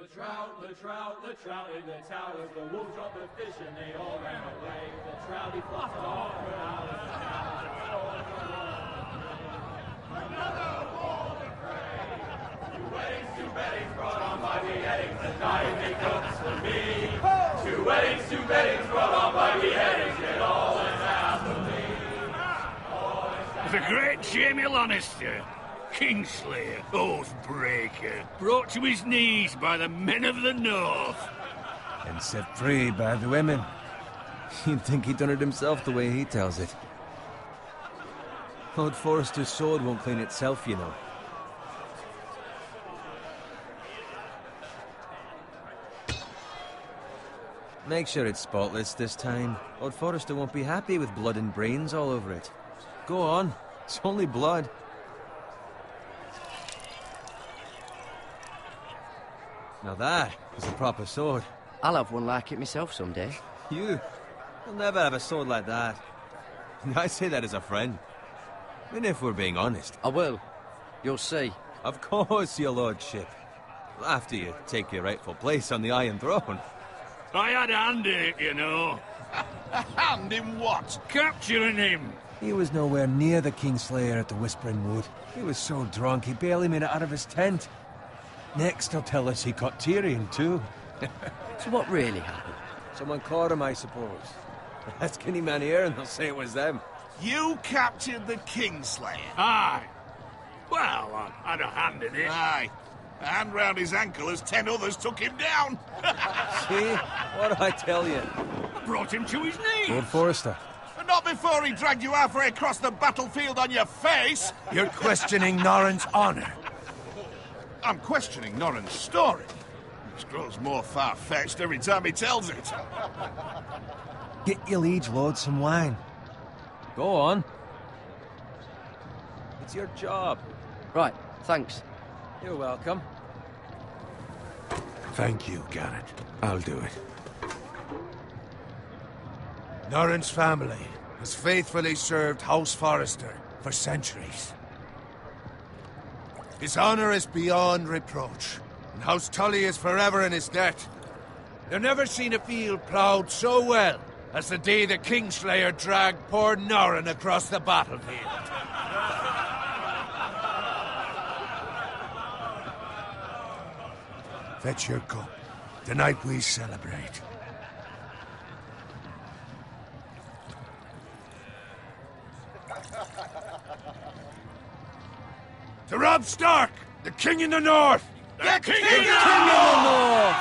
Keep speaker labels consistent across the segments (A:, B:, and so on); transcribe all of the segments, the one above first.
A: the trout in the towers. The wolves dropped the fish and they all ran away. The trouty flopped off without a sound. Another wall to pray. Two weddings brought on by beheadings. The dying make cups for me. Two weddings brought on by beheadings. Get all in happily.
B: The great Jamie Lannister, Kingslayer, Oathbreaker, brought to his knees by the men of the North.
C: And set free by the women. You'd think he'd done it himself the way he tells it. Lord Forrester's sword won't clean itself, you know. Make sure it's spotless this time. Lord Forrester won't be happy with blood and brains all over it. Go on. It's only blood. Now that is a proper sword.
D: I'll have one like it myself someday.
C: You'll never have a sword like that. I say that as a friend. And if we're being honest.
D: I will. You'll see.
C: Of course, your lordship. After you take your rightful place on the Iron Throne.
B: I had a hand in it, you know.
E: A hand in what?
B: Capturing him.
C: He was nowhere near the Kingslayer at the Whispering Wood. He was so drunk he barely made it out of his tent. Next he'll tell us he caught Tyrion too.
D: So what really happened?
C: Someone caught him, I suppose. Ask any man here and they'll say it was them.
E: You captured the Kingslayer?
B: Aye. Well, I had a hand in it.
E: Aye. A hand round his ankle as 10 others took him down.
C: See? What did I tell you?
B: I brought him to his knees.
C: Lord Forrester.
E: But not before he dragged you halfway across the battlefield on your face.
F: You're questioning Norrin's honor.
E: I'm questioning Norrin's story. It grows more far-fetched every time he tells it.
C: Get your liege lord some wine. Go on. It's your job.
D: Right, thanks.
C: You're welcome.
F: Thank you, Garrett. I'll do it. Norrin's family has faithfully served House Forrester for centuries. His honor is beyond reproach, and House Tully is forever in his debt. They've never seen a field ploughed so well as the day the Kingslayer dragged poor Norrin across the battlefield. Fetch your cup. Tonight we celebrate. To Robb Stark, the King in the North!
E: The King
F: in the North!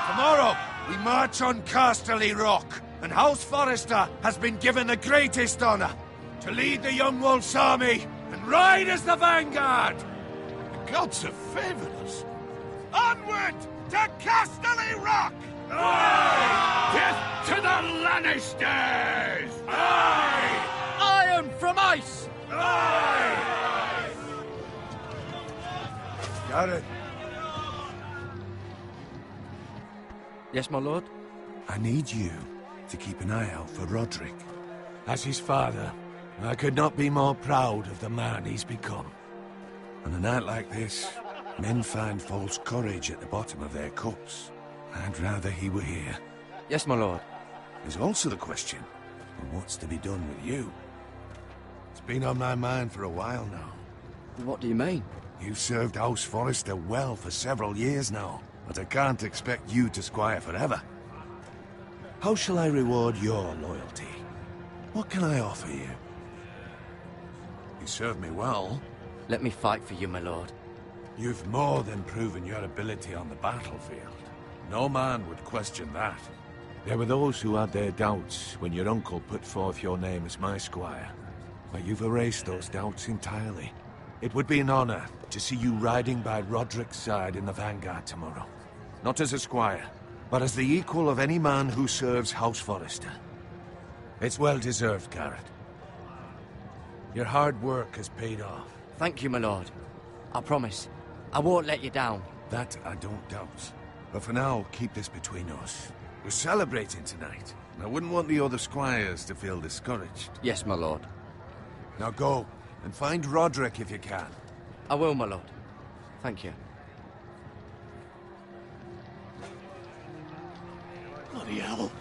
F: Tomorrow, we march on Casterly Rock, and House Forrester has been given the greatest honor to lead the Young Wolf's army and ride as the vanguard!
E: The gods have favored us. Onward to Casterly Rock!
B: Death to the Lannisters!
D: Iron from ice!
F: Garrett,
D: Yes, my lord?
F: I need you to keep an eye out for Roderick. As his father, I could not be more proud of the man he's become. On a night like this, men find false courage at the bottom of their cups. I'd rather he were here.
D: Yes, my lord.
F: There's also the question of what's to be done with you. It's been on my mind for a while now.
D: What do you mean?
F: You've served House Forrester well for several years now, but I can't expect you to squire forever. How shall I reward your loyalty? What can I offer you? You served me well.
D: Let me fight for you, my lord.
F: You've more than proven your ability on the battlefield. No man would question that. There were those who had their doubts when your uncle put forth your name as my squire. But you've erased those doubts entirely. It would be an honor to see you riding by Roderick's side in the vanguard tomorrow. Not as a squire, but as the equal of any man who serves House Forrester. It's well deserved, Garrett. Your hard work has paid off.
D: Thank you, my lord. I promise. I won't let you down.
F: That I don't doubt. But for now, keep this between us. We're celebrating tonight, and I wouldn't want the other squires to feel discouraged.
D: Yes, my lord.
F: Now go, and find Roderick if you can.
D: I will, my lord. Thank you.
B: Bloody hell.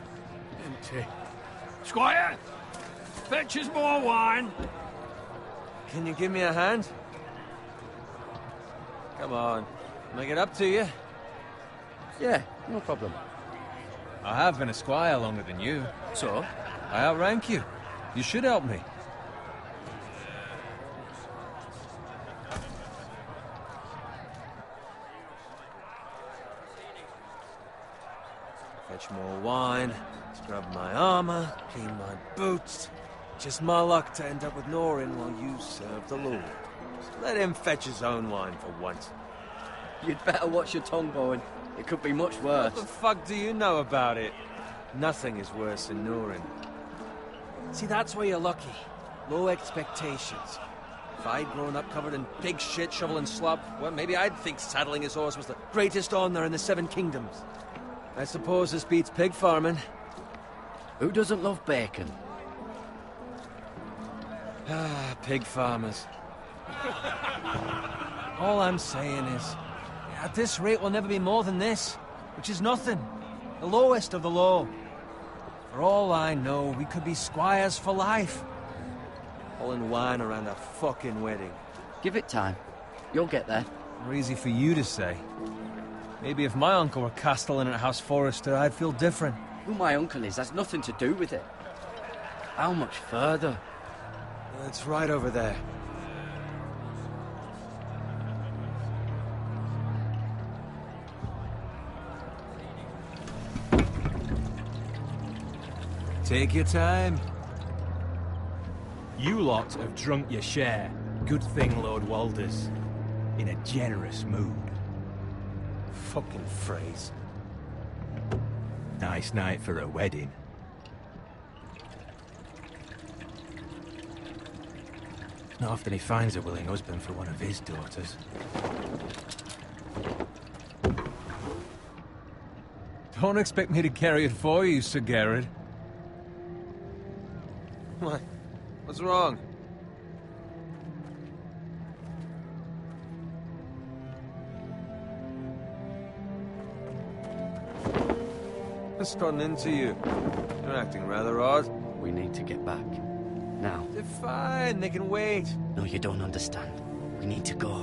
B: Empty. Squire! Fetch us more wine.
C: Can you give me a hand? Come on. Make it up to you.
D: Yeah, no problem.
C: I have been a squire longer than you.
D: So?
C: I outrank you. You should help me. Fetch more wine, scrub my armor, clean my boots. Just my luck to end up with Norin while you serve the Lord. Just let him fetch his own wine for once.
D: You'd better watch your tongue, Bowen. It could be much worse.
C: What the fuck do you know about it? Nothing is worse than Norin. See, that's where you're lucky. Low expectations. If I'd grown up covered in pig shit, shovel and slop, well, maybe I'd think saddling his horse was the greatest honor in the Seven Kingdoms. I suppose this beats pig farming.
D: Who doesn't love bacon?
C: Ah, pig farmers. All I'm saying is, at this rate we'll never be more than this, which is nothing. The lowest of the low. For all I know, we could be squires for life. Hauling wine around a fucking wedding.
D: Give it time. You'll get there.
C: More easy for you to say. Maybe if my uncle were castellan at House Forrester, I'd feel different.
D: Who my uncle is has nothing to do with it. How much further?
C: It's right over there. Take your time.
G: You lot have drunk your share. Good thing Lord Walder's in a generous mood.
C: Fucking phrase.
G: Nice night for a wedding. Not often he finds a willing husband for one of his daughters.
C: Don't expect me to carry it for you, Sir Garrett. What? What's wrong? What's gotten into you? You're acting rather odd.
D: We need to get back. Now.
C: They're fine, they can wait.
D: No, you don't understand. We need to go.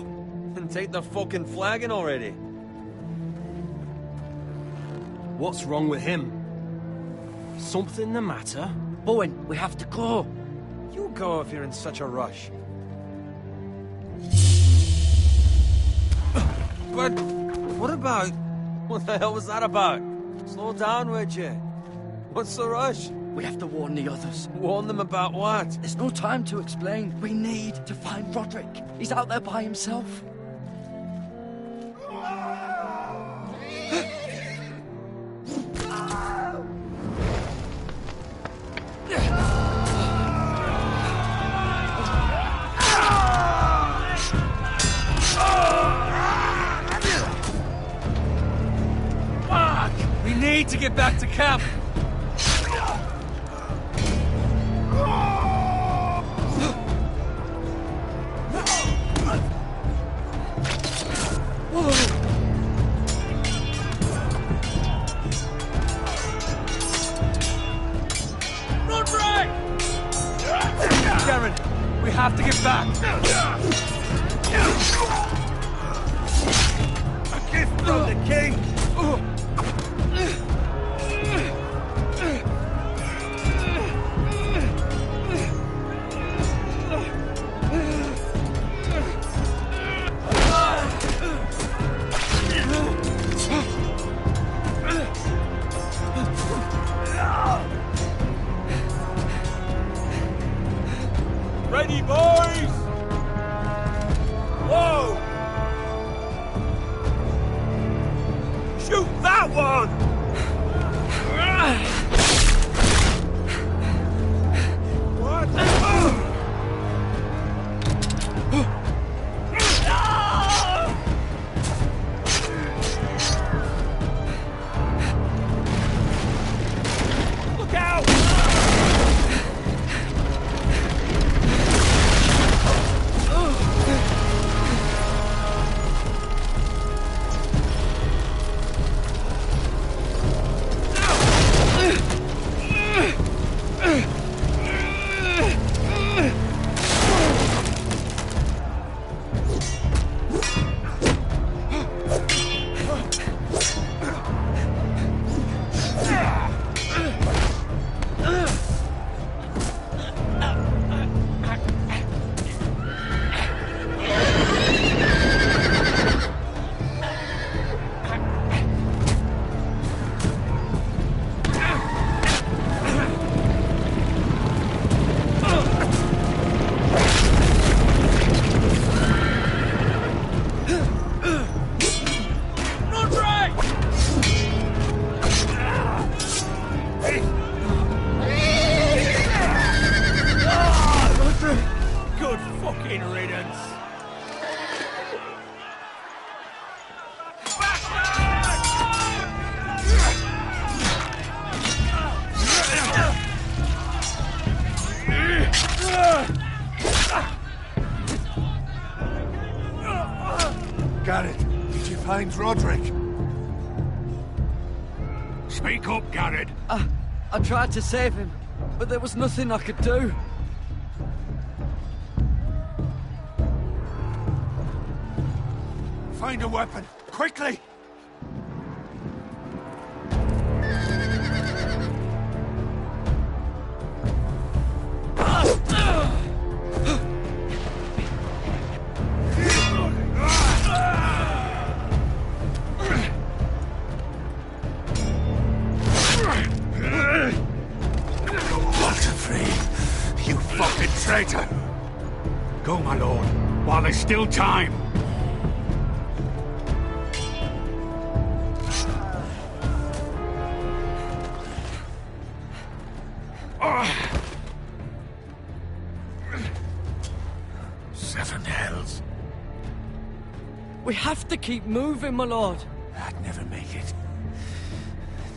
C: And take the fucking flagon already.
G: What's wrong with him? Something the matter?
D: Bowen, we have to go.
C: You go if you're in such a rush. But what about... What the hell was that about? Slow down, would you? What's the rush?
D: We have to warn the others.
C: Warn them about what?
D: There's no time to explain. We need to find Roderick. He's out there by himself.
C: We need to get back to camp. Garen, we have to get back. A gift from the king.
E: Garrett, did you find Roderick?
B: Speak up, Garrett.
D: I tried to save him, but there was nothing I could do.
E: Find a weapon, quickly! You fucking traitor!
B: Go, my lord, while there's still time.
F: Seven hells.
D: We have to keep moving, my lord.
F: I'd never make it.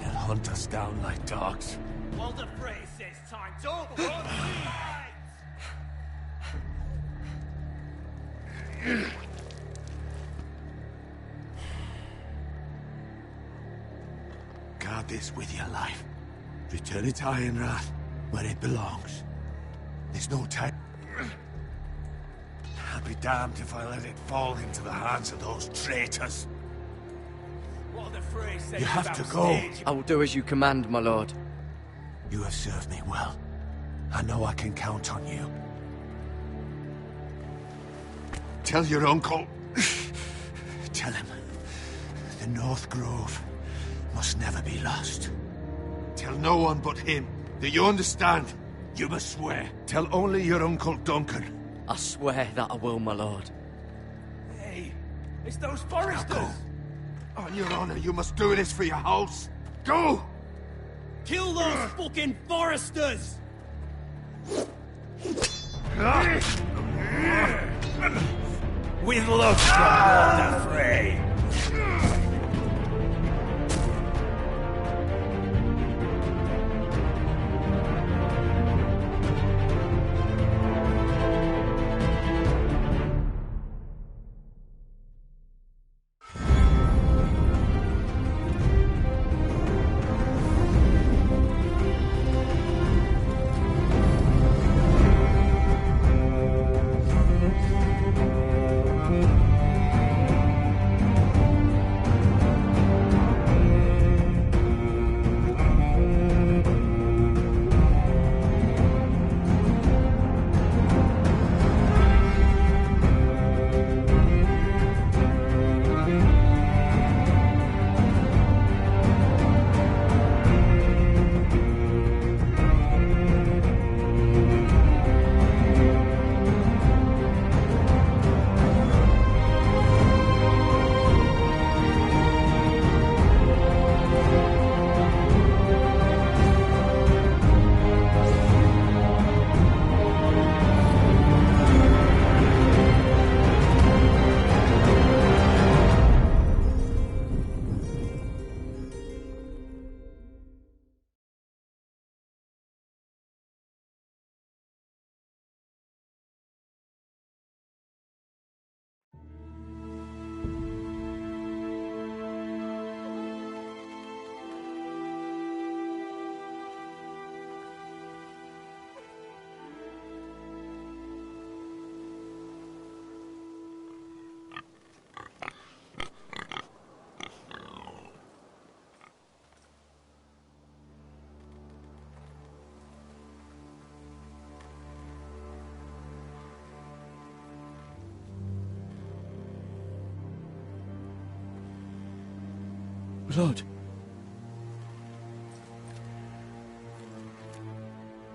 F: They'll hunt us down like dogs.
A: Walder Frey says time's over.
F: Guard this with your life. Return it to Ironrath, where it belongs. There's no time. I'll be damned if I let it fall into the hands of those traitors.
A: Walder Frey says
F: You have to go.
D: I will do as you command, my lord.
F: You have served me well. I know I can count on you. Tell your uncle. Tell him. The North Grove must never be lost. Tell no one but him. Do you understand? You must swear. Tell only your Uncle Duncan.
D: I swear that I will, my lord.
A: Hey, it's those foresters.
F: Now go. On your honor, you must do this for your house. Go!
A: Kill those fucking foresters!
B: With love from Walder Frey.
D: Blood.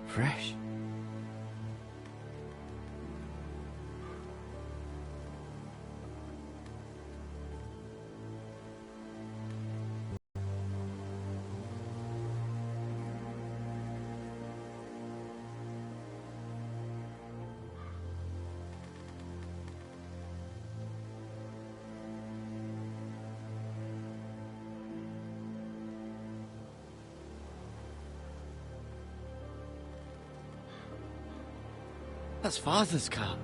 D: Fresh. That's Father's car.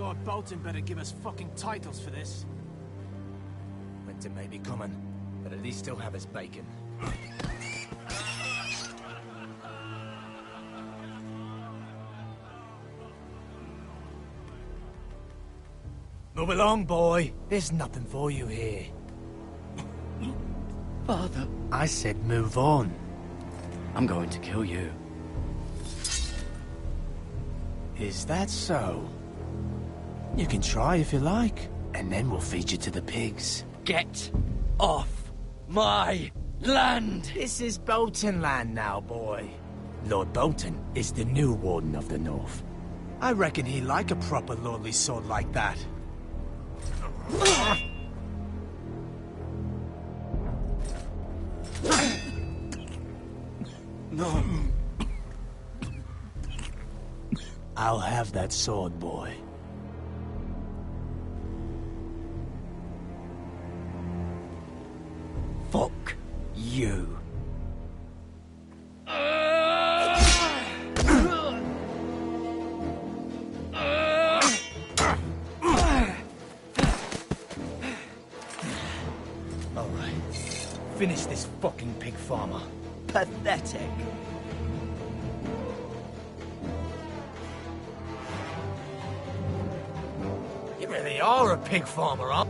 G: Lord Bolton better give us fucking titles for this. Winter may be coming, but at least he'll have his bacon. Move along, boy. There's nothing for you here.
D: Father,
G: I said move on.
D: I'm going to kill you.
G: Is that so? You can try if you like, and then we'll feed you to the pigs.
D: Get off my land!
G: This is Bolton land now, boy. Lord Bolton is the new Warden of the North. I reckon he'd like a proper lordly sword like that.
D: No.
G: I'll have that sword, boy.
D: Fuck you.
G: Alright. Finish this fucking pig farmer.
D: Pathetic.
G: You really are a pig farmer, huh?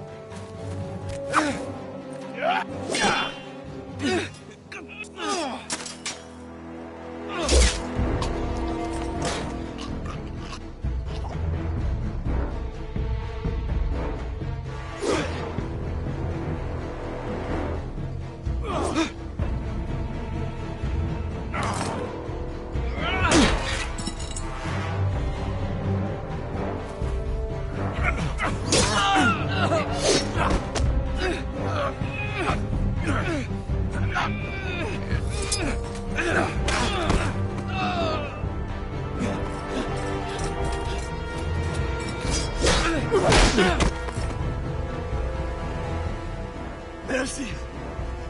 D: Mercy.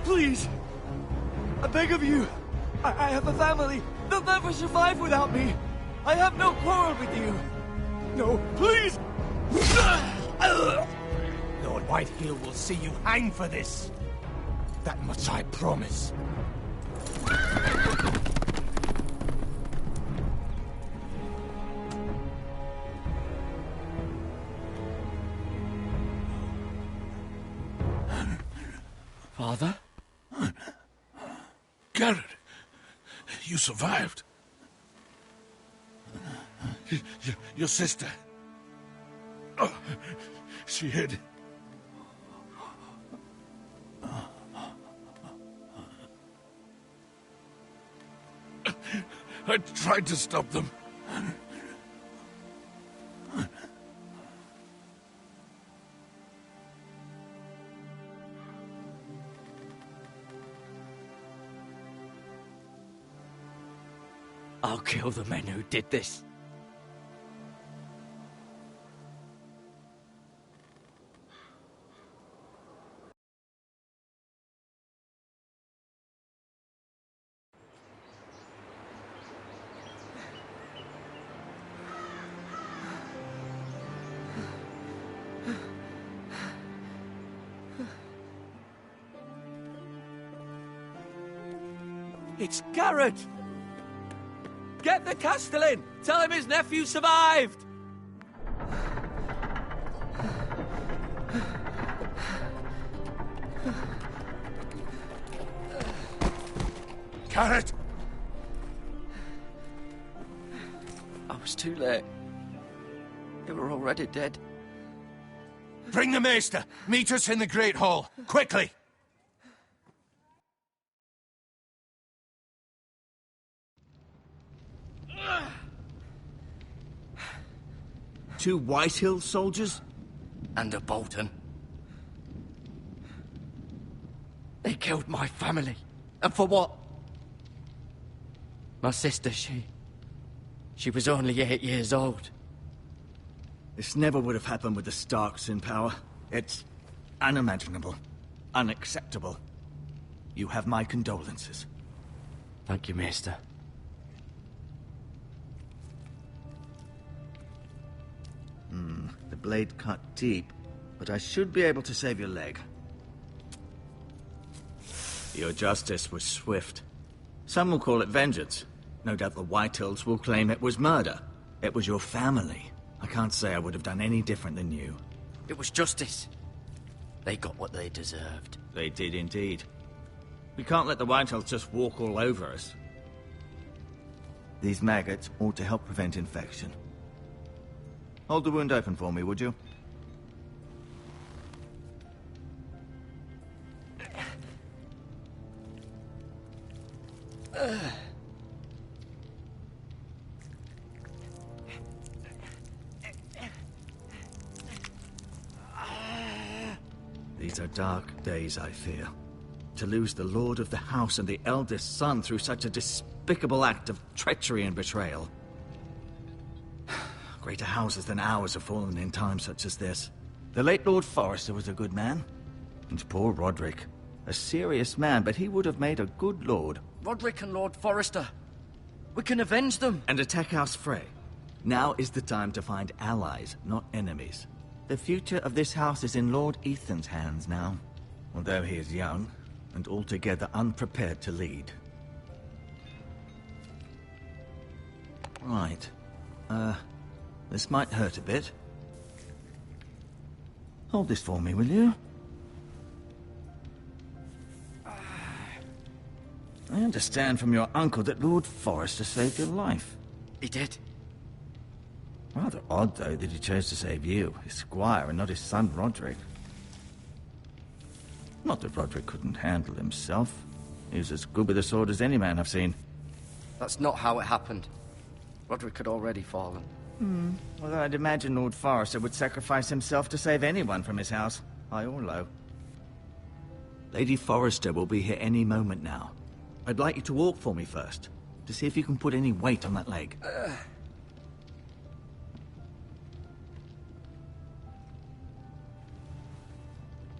D: Please. I beg of you. I have a family. They'll never survive without me. I have no quarrel with you. No, please.
G: Lord Whitehill will see you hang for this. That much I promise.
D: Father?
E: Garrett, you survived. Your sister. Oh, she hid. I tried to stop them.
D: I'll kill the men who did this.
C: It's Garrett! Get the Castellan! Tell him his nephew survived!
E: Garrett!
D: I was too late. They were already dead.
E: Bring the Maester! Meet us in the Great Hall! Quickly!
D: Two Whitehill soldiers? And a Bolton. They killed my family. And for what? My sister, she was only 8 years old.
H: This never would have happened with the Starks in power. It's unimaginable. Unacceptable. You have my condolences.
D: Thank you, Maester.
H: blade cut deep, but I should be able to save your leg. Your justice was swift. Some will call it vengeance. No doubt the Whitehills will claim it was murder. It was your family. I can't say I would have done any different than you.
I: It was justice. They got what they deserved.
H: They did indeed. We can't let the Whitehills just walk all over us. These maggots ought to help prevent infection. Hold the wound open for me, would you? These are dark days, I fear. To lose the lord of the house and the eldest son through such a despicable act of treachery and betrayal. Greater houses than ours have fallen in times such as this. The late Lord Forrester was a good man. And poor Roderick. A serious man, but he would have made a good lord.
I: Roderick and Lord Forrester. We can avenge them.
H: And attack House Frey. Now is the time to find allies, not enemies. The future of this house is in Lord Ethan's hands now. Although he is young, and altogether unprepared to lead. Right. This might hurt a bit. Hold this for me, will you? I understand from your uncle that Lord Forrester saved your life.
I: He did.
H: Rather odd, though, that he chose to save you, his squire, and not his son Roderick. Not that Roderick couldn't handle himself. He was as good with a sword as any man I've seen.
I: That's not how it happened. Roderick had already fallen.
H: Well, I'd imagine Lord Forrester would sacrifice himself to save anyone from his house, high or low. Lady Forrester will be here any moment now. I'd like you to walk for me first, to see if you can put any weight on that leg.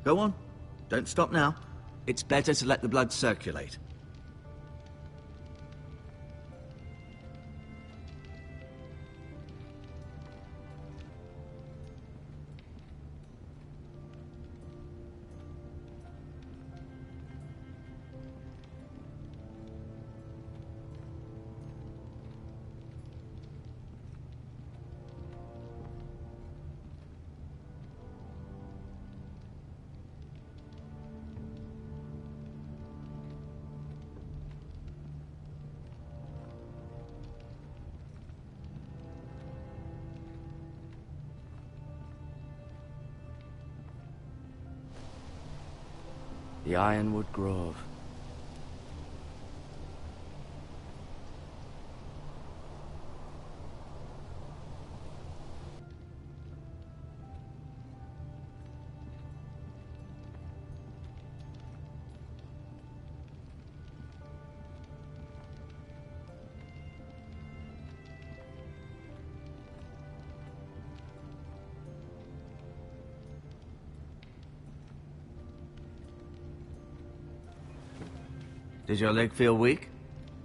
H: Go on. Don't stop now. It's better to let the blood circulate.
I: The Ironwood Grove. Does your leg feel weak?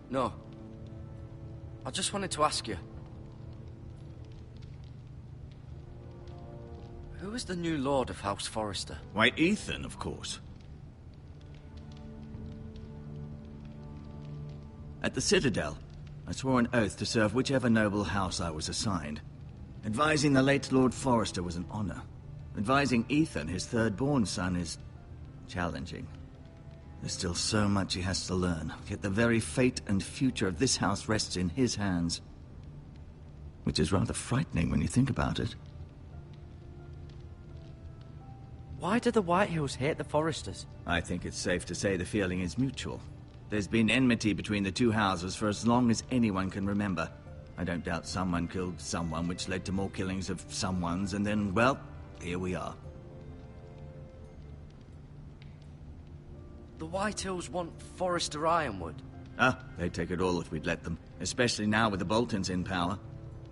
I: No. I just wanted to ask you. Who is the new Lord of House Forrester?
H: Why, Ethan, of course. At the Citadel, I swore an oath to serve whichever noble house I was assigned. Advising the late Lord Forrester was an honor. Advising Ethan, his third-born son, is challenging. There's still so much he has to learn, yet the very fate and future of this house rests in his hands. Which is rather frightening when you think about it.
I: Why do the Whitehills hate the Forresters?
H: I think it's safe to say the feeling is mutual. There's been enmity between the two houses for as long as anyone can remember. I don't doubt someone killed someone, which led to more killings of someones, and then, well, here we are.
I: The Whitehills want Forrester Ironwood.
H: They'd take it all if we'd let them, especially now with the Boltons in power,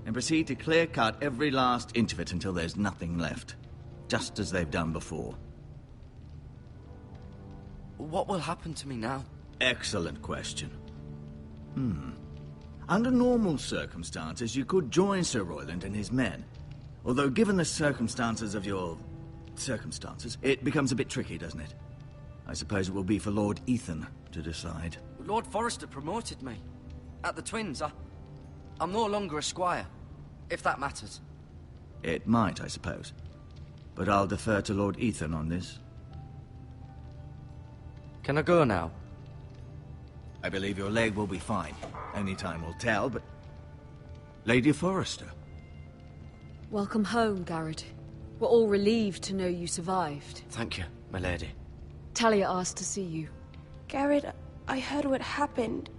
H: and proceed to clear-cut every last inch of it until there's nothing left, just as they've done before.
I: What will happen to me now?
H: Excellent question. Under normal circumstances, you could join Sir Royland and his men. Although given the circumstances of your... circumstances, it becomes a bit tricky, doesn't it? I suppose it will be for Lord Ethan to decide.
I: Lord Forrester promoted me. At the Twins, I'm no longer a squire, if that matters.
H: It might, I suppose. But I'll defer to Lord Ethan on this.
I: Can I go now?
H: I believe your leg will be fine. Only time will tell, but... Lady Forrester.
J: Welcome home, Garrett. We're all relieved to know you survived.
I: Thank you, my lady.
J: Talia asked to see you.
K: Garrett, I heard what happened.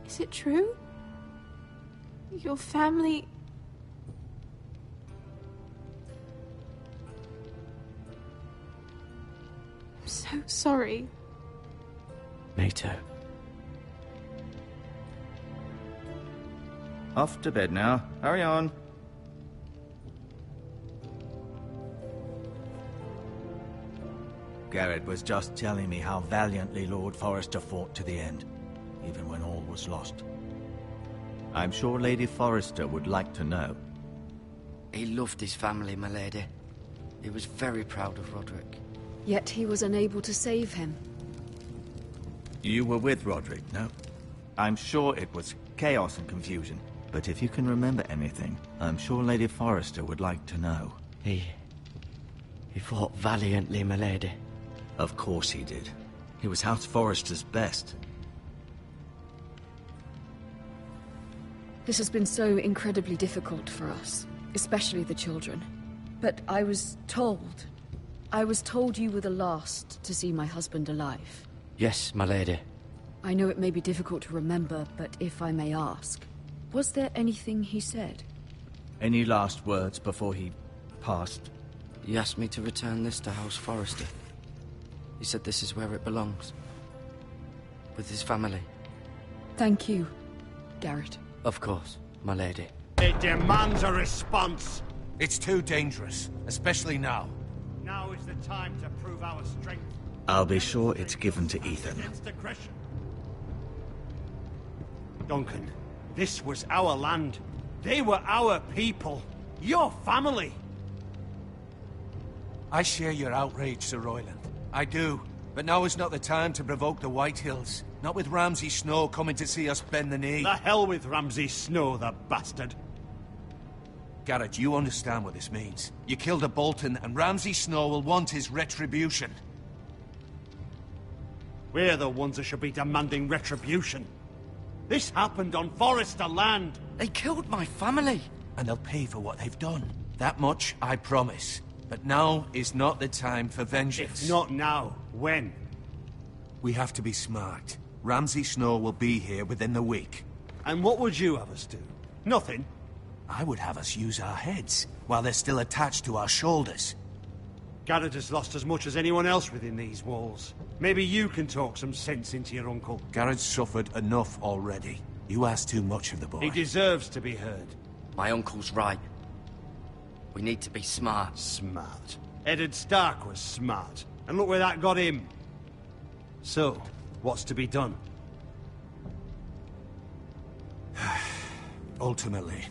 K: Is it true? Your family... I'm so sorry.
I: Me too.
H: Off to bed now. Hurry on. Garrett was just telling me how valiantly Lord Forrester fought to the end, even when all was lost. I'm sure Lady Forrester would like to know.
I: He loved his family, my lady. He was very proud of Roderick.
J: Yet he was unable to save him.
H: You were with Roderick, no? I'm sure it was chaos and confusion, but if you can remember anything, I'm sure Lady Forrester would like to know.
I: He fought valiantly, my lady.
H: Of course he did. He was House Forrester's best.
J: This has been so incredibly difficult for us, especially the children. But I was told you were the last to see my husband alive.
I: Yes, my lady.
J: I know it may be difficult to remember, but if I may ask, was there anything he said?
H: Any last words before he passed?
I: He asked me to return this to House Forrester. He said this is where it belongs. With his family.
J: Thank you, Garrett.
I: Of course, my lady.
L: It demands a response.
F: It's too dangerous, especially now.
L: Now is the time to prove our strength.
H: I'll be sure it's given to Ethan.
L: Against aggression. Duncan, this was our land. They were our people. Your family.
F: I share your outrage, Sir Royland. I do. But now is not the time to provoke the Whitehills. Not with Ramsay Snow coming to see us bend the knee.
L: The hell with Ramsay Snow, the bastard.
F: Garrett, you understand what this means. You killed a Bolton, and Ramsay Snow will want his retribution.
L: We're the ones that should be demanding retribution. This happened on Forrester land.
I: They killed my family.
F: And they'll pay for what they've done. That much, I promise. But now is not the time for vengeance.
L: If not now, when?
F: We have to be smart. Ramsay Snow will be here within the week.
L: And what would you have us do? Nothing?
F: I would have us use our heads, while they're still attached to our shoulders.
L: Garrett has lost as much as anyone else within these walls. Maybe you can talk some sense into your uncle.
F: Garrett's suffered enough already. You ask too much of the boy.
L: He deserves to be heard.
I: My uncle's right. We need to be smart.
L: Smart. Eddard Stark was smart. And look where that got him. So, what's to be done?
F: Ultimately,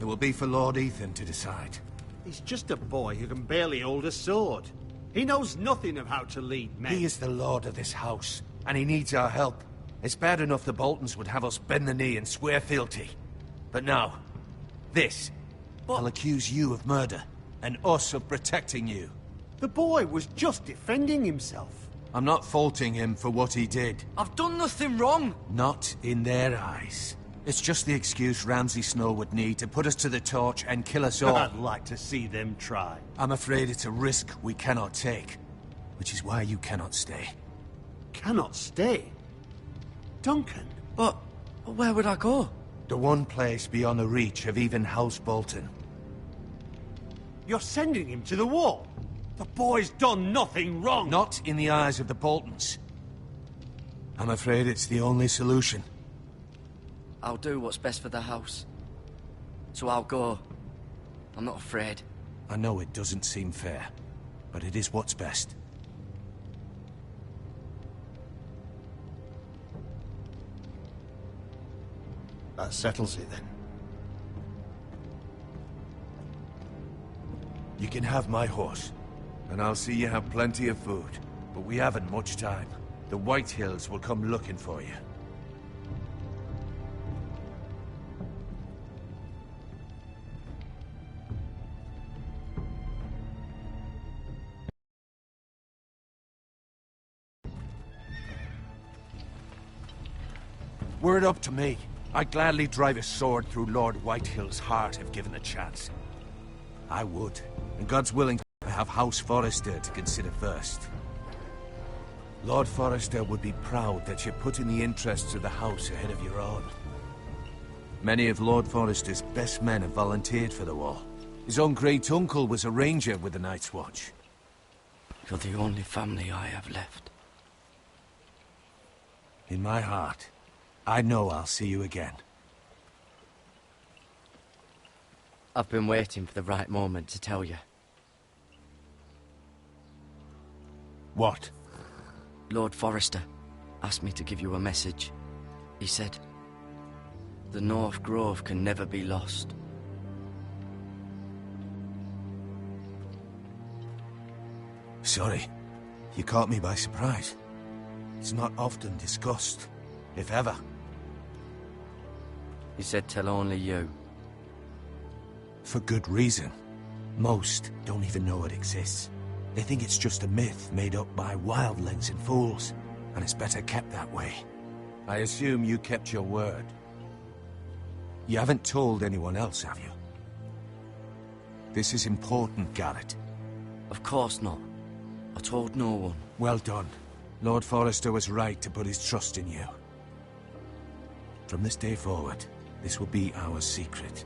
F: it will be for Lord Ethan to decide.
L: He's just a boy who can barely hold a sword. He knows nothing of how to lead men.
F: He is the lord of this house, and he needs our help. It's bad enough the Boltons would have us bend the knee and swear fealty. But now, this. I'll accuse you of murder, and us of protecting you.
L: The boy was just defending himself.
F: I'm not faulting him for what he did.
I: I've done nothing wrong.
F: Not in their eyes. It's just the excuse Ramsay Snow would need to put us to the torch and kill us all.
L: I'd like to see them try.
F: I'm afraid it's a risk we cannot take, which is why you cannot stay.
L: Cannot stay? Duncan?
I: But where would I go?
F: The one place beyond the reach of even House Bolton.
L: You're sending him to the wall? The boy's done nothing wrong!
F: Not in the eyes of the Boltons. I'm afraid it's the only solution.
I: I'll do what's best for the house. So I'll go. I'm not afraid.
F: I know it doesn't seem fair, but it is what's best.
L: That settles it then.
F: You can have my horse, and I'll see you have plenty of food. But we haven't much time. The White Hills will come looking for you. Were it up to me, I'd gladly drive a sword through Lord Whitehill's heart if given a chance. I would, and God's willing to have House Forrester to consider first. Lord Forrester would be proud that you're putting the interests of the house ahead of your own. Many of Lord Forrester's best men have volunteered for the war. His own great-uncle was a ranger with the Night's Watch.
I: You're the only family I have left.
F: In my heart, I know I'll see you again.
I: I've been waiting for the right moment to tell you.
F: What?
I: Lord Forrester asked me to give you a message. He said, the North Grove can never be lost.
F: Sorry, you caught me by surprise. It's not often discussed, if ever.
I: He said tell only you.
F: For good reason. Most don't even know it exists. They think it's just a myth made up by wildlings and fools, and it's better kept that way. I assume you kept your word. You haven't told anyone else, have you? This is important, Garrett.
I: Of course not. I told no one.
F: Well done. Lord Forrester was right to put his trust in you. From this day forward, this will be our secret.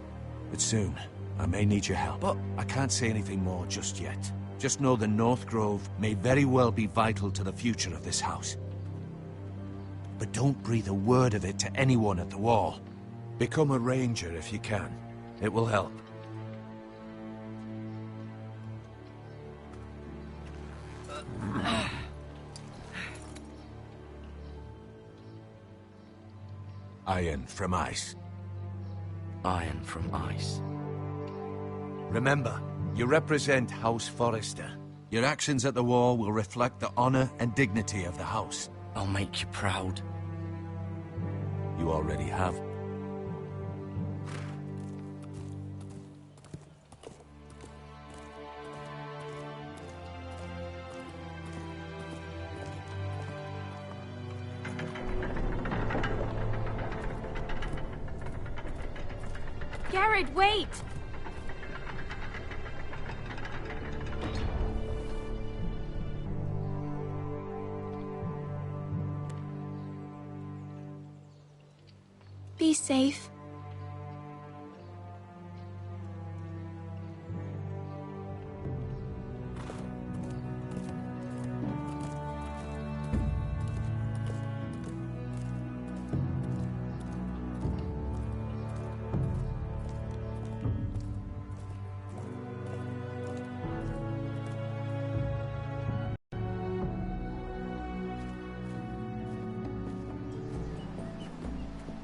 F: But soon, I may need your help. But I can't say anything more just yet. Just know the North Grove may very well be vital to the future of this house. But don't breathe a word of it to anyone at the wall. Become a ranger if you can. It will help. Iron from ice.
I: Iron from ice.
F: Remember, you represent House Forrester. Your actions at the war will reflect the honor and dignity of the house.
I: I'll make you proud.
F: You already have.
K: Garrett, wait! Be safe.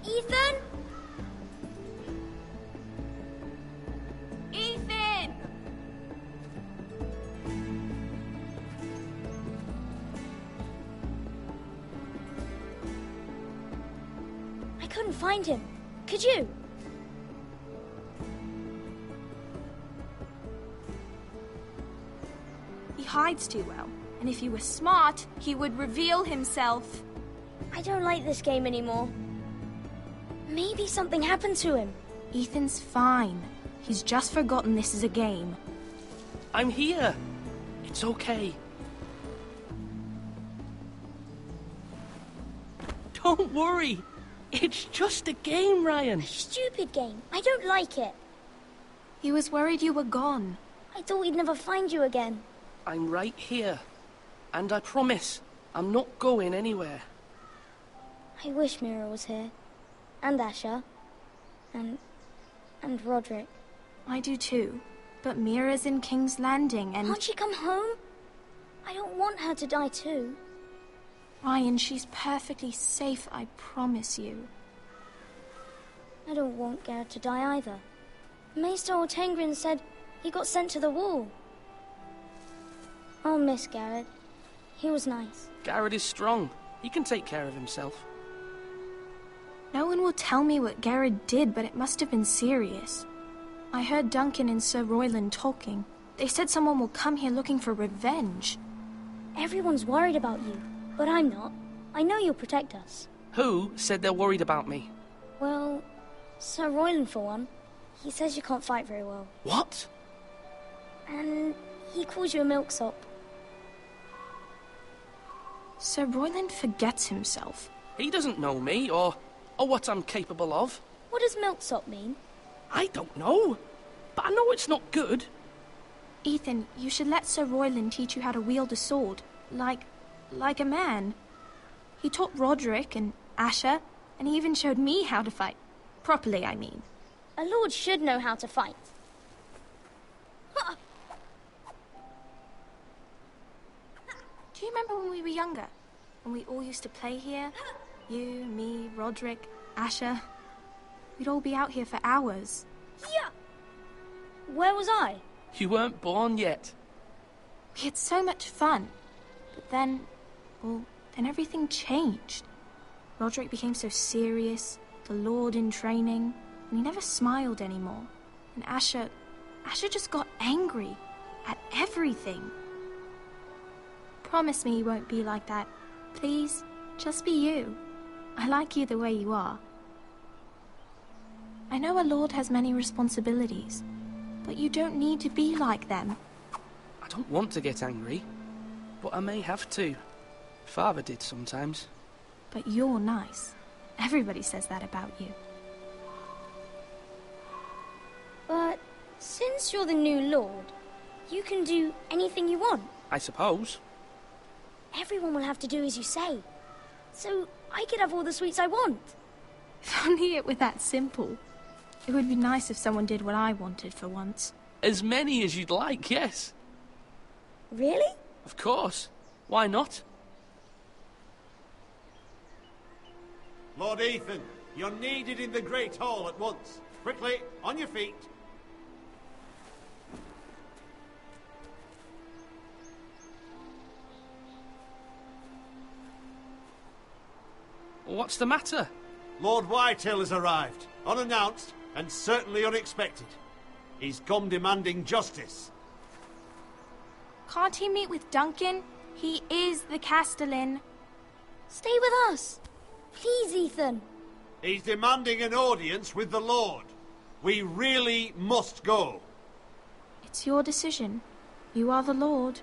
M: Ethan?
K: Ethan!
M: I couldn't find him. Could you?
K: He hides too well, and if he were smart, he would reveal himself.
M: I don't like this game anymore. Maybe something happened to him.
K: Ethan's fine. He's just forgotten this is a game.
N: I'm here. It's okay. Don't worry. It's just a game, Ryan.
M: A stupid game. I don't like it.
K: He was worried you were gone.
M: I thought we'd never find you again.
N: I'm right here. And I promise, I'm not going anywhere.
M: I wish Mira was here. And Asher. And Roderick.
K: I do too. But Mira's in King's Landing and...
M: Can't she come home? I don't want her to die too.
K: Ryan, she's perfectly safe, I promise you.
M: I don't want Garrett to die either. Maester Ortengrin said He got sent to the wall. I'll miss Garrett. He was nice.
N: Garrett is strong. He can take care of himself.
K: No one will tell me what Garrett did, but it must have been serious. I heard Duncan and Sir Royland talking. They said someone will come here looking for revenge.
M: Everyone's worried about you, but I'm not. I know you'll protect us.
N: Who said they're worried about me?
M: Well, Sir Royland for one. He says you can't fight very well.
N: What?
M: And he calls you a milksop.
K: Sir Royland forgets himself.
N: He doesn't know me, or what I'm capable of.
M: What does milksop mean?
N: I don't know, but I know it's not good.
K: Ethan, you should let Sir Royland teach you how to wield a sword, like a man. He taught Roderick and Asher, and he even showed me how to fight. Properly, I mean.
M: A lord should know how to fight.
K: Do you remember when we were younger? When we all used to play here? You, me, Roderick, Asher. We'd all be out here for hours.
M: Yeah. Where was I?
N: You weren't born yet.
K: We had so much fun. But then everything changed. Roderick became so serious, the Lord in training, and he never smiled anymore. And Asher just got angry at everything. Promise me you won't be like that. Please, just be you. I like you the way you are. I know a lord has many responsibilities, but you don't need to be like them.
N: I don't want to get angry, but I may have to. Father did sometimes.
K: But you're nice. Everybody says that about you.
M: But since you're the new lord, you can do anything you want.
N: I suppose.
M: Everyone will have to do as you say. So I could have all the sweets I want.
K: If only it were that simple. It would be nice if someone did what I wanted for once.
N: As many as you'd like, yes.
M: Really?
N: Of course. Why not?
L: Lord Ethan, you're needed in the Great Hall at once. Quickly, on your feet.
N: What's the matter?
L: Lord Whitehill has arrived, unannounced and certainly unexpected. He's come demanding justice.
K: Can't he meet with Duncan? He is the Castellan.
M: Stay with us. Please, Ethan.
L: He's demanding an audience with the Lord. We really must go.
K: It's your decision. You are the Lord.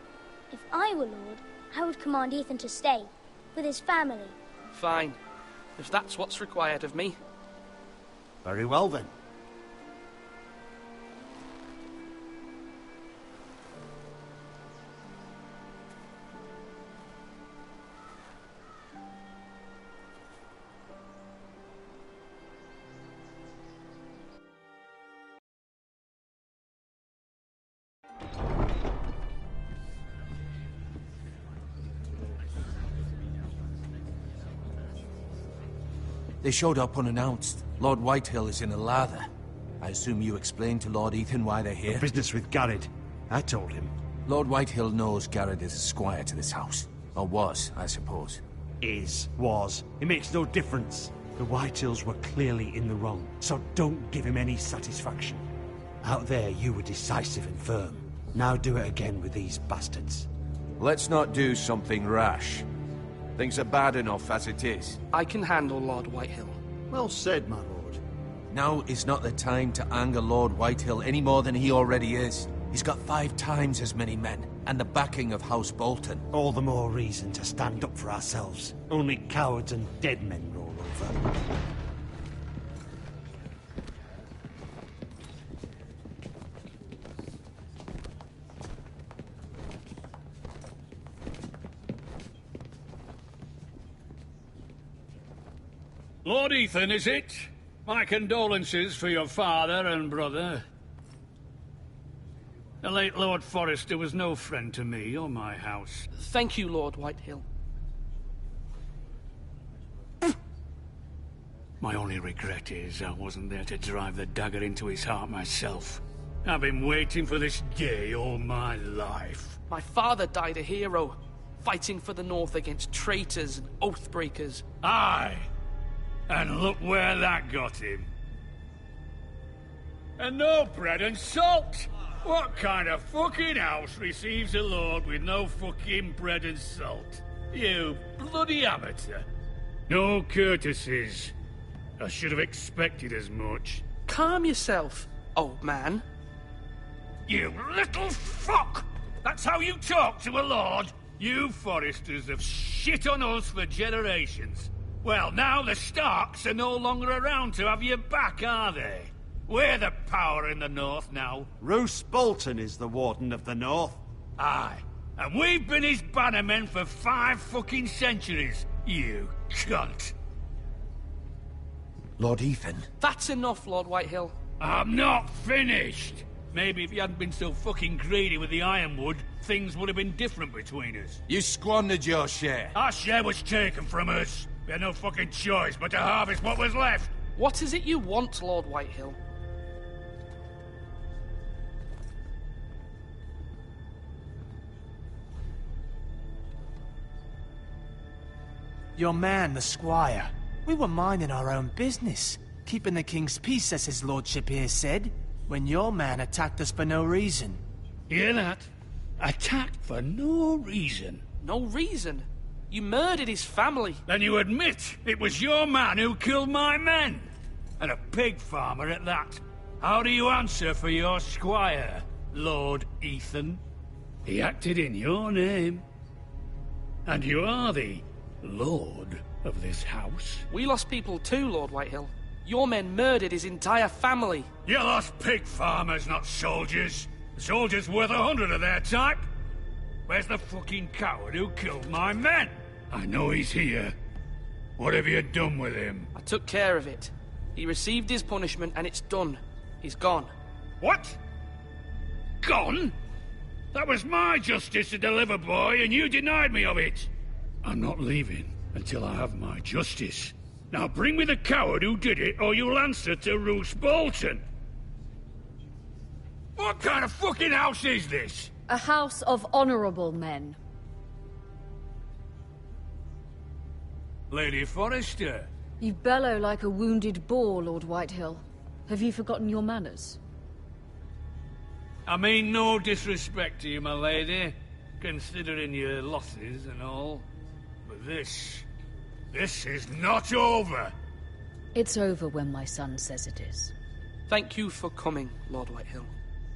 M: If I were Lord, I would command Ethan to stay, with his family.
N: Fine. If that's what's required of me.
L: Very well, then.
F: They showed up unannounced. Lord Whitehill is in a lather. I assume you explained to Lord Ethan why they're here?
L: Business with Garrett. I told him.
F: Lord Whitehill knows Garrett is a squire to this house. Or was, I suppose.
L: Was. It makes no difference. The Whitehills were clearly in the wrong, so don't give him any satisfaction. Out there, you were decisive and firm. Now do it again with these bastards.
F: Let's not do something rash. Things are bad enough as it is.
N: I can handle Lord Whitehill.
L: Well said, my lord.
F: Now is not the time to anger Lord Whitehill any more than he already is. He's got 5 times as many men, and the backing of House Bolton.
L: All the more reason to stand up for ourselves. Only cowards and dead men roll over.
B: Lord Ethan, is it? My condolences for your father and brother. The late Lord Forrester was no friend to me or my house.
N: Thank you, Lord Whitehill.
B: My only regret is I wasn't there to drive the dagger into his heart myself. I've been waiting for this day all my life.
N: My father died a hero, fighting for the North against traitors and oathbreakers.
B: Aye. And look where that got him. And no bread and salt! What kind of fucking house receives a lord with no fucking bread and salt? You bloody amateur. No courtesies. I should have expected as much.
N: Calm yourself, old man.
B: You little fuck! That's how you talk to a lord? You Foresters have shit on us for generations. Well, now the Starks are no longer around to have your back, are they? We're the power in the North now.
L: Roose Bolton is the Warden of the North.
B: Aye. And we've been his bannermen for 5 fucking centuries, you cunt.
C: Lord Ethan?
N: That's enough, Lord Whitehill.
B: I'm not finished! Maybe if you hadn't been so fucking greedy with the ironwood, things would have been different between us.
F: You squandered your share.
B: Our share was taken from us. We had no fucking choice but to harvest what was left.
N: What is it you want, Lord Whitehill?
G: Your man, the squire. We were minding our own business, keeping the king's peace, as his lordship here said, when your man attacked us for no reason.
B: Hear that? Attacked for no reason.
N: No reason? You murdered his family.
B: Then you admit it was your man who killed my men. And a pig farmer at that. How do you answer for your squire, Lord Ethan? He acted in your name. And you are the lord of this house.
N: We lost people too, Lord Whitehill. Your men murdered his entire family.
B: You lost pig farmers, not soldiers. The soldiers worth 100 of their type. Where's the fucking coward who killed my men? I know he's here. What have you done with him?
N: I took care of it. He received his punishment and it's done. He's gone.
B: What? Gone? That was my justice to deliver, boy, and you denied me of it. I'm not leaving until I have my justice. Now bring me the coward who did it, or you'll answer to Roose Bolton. What kind of fucking house is this?
J: A house of honorable men.
B: Lady Forrester.
J: You bellow like a wounded boar, Lord Whitehill. Have you forgotten your manners?
B: I mean no disrespect to you, my lady, considering your losses and all. But this is not over.
J: It's over when my son says it is.
N: Thank you for coming, Lord Whitehill.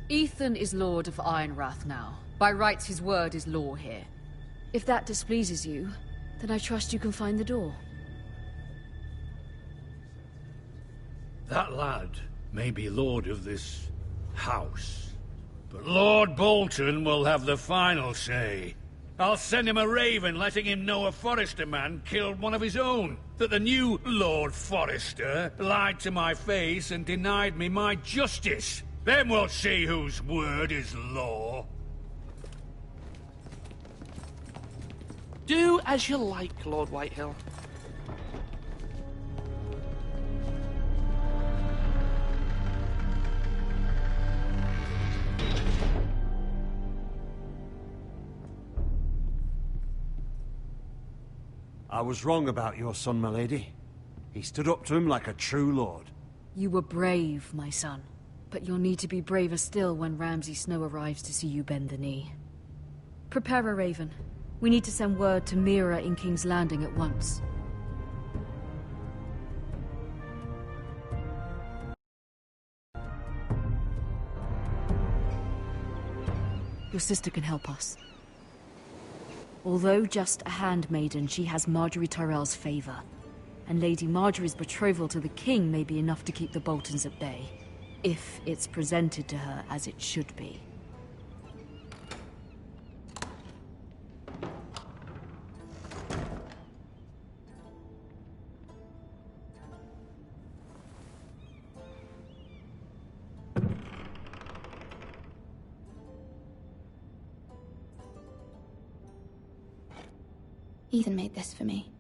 J: Ethan is Lord of Ironrath now. By rights, his word is law here. If that displeases you, then I trust you can find the door.
B: That lad may be lord of this house, but Lord Bolton will have the final say. I'll send him a raven letting him know a Forrester man killed one of his own. That the new Lord Forrester lied to my face and denied me my justice. Then we'll see whose word is law.
N: Do as you like, Lord Whitehill.
L: I was wrong about your son, my lady. He stood up to him like a true lord.
J: You were brave, my son. But you'll need to be braver still when Ramsay Snow arrives to see you bend the knee. Prepare a raven. We need to send word to Mira in King's Landing at once. Your sister can help us. Although just a handmaiden, she has Marjorie Tyrell's favor. And Lady Marjorie's betrothal to the king may be enough to keep the Boltons at bay. If it's presented to her as it should be.
K: Ethan made this for me.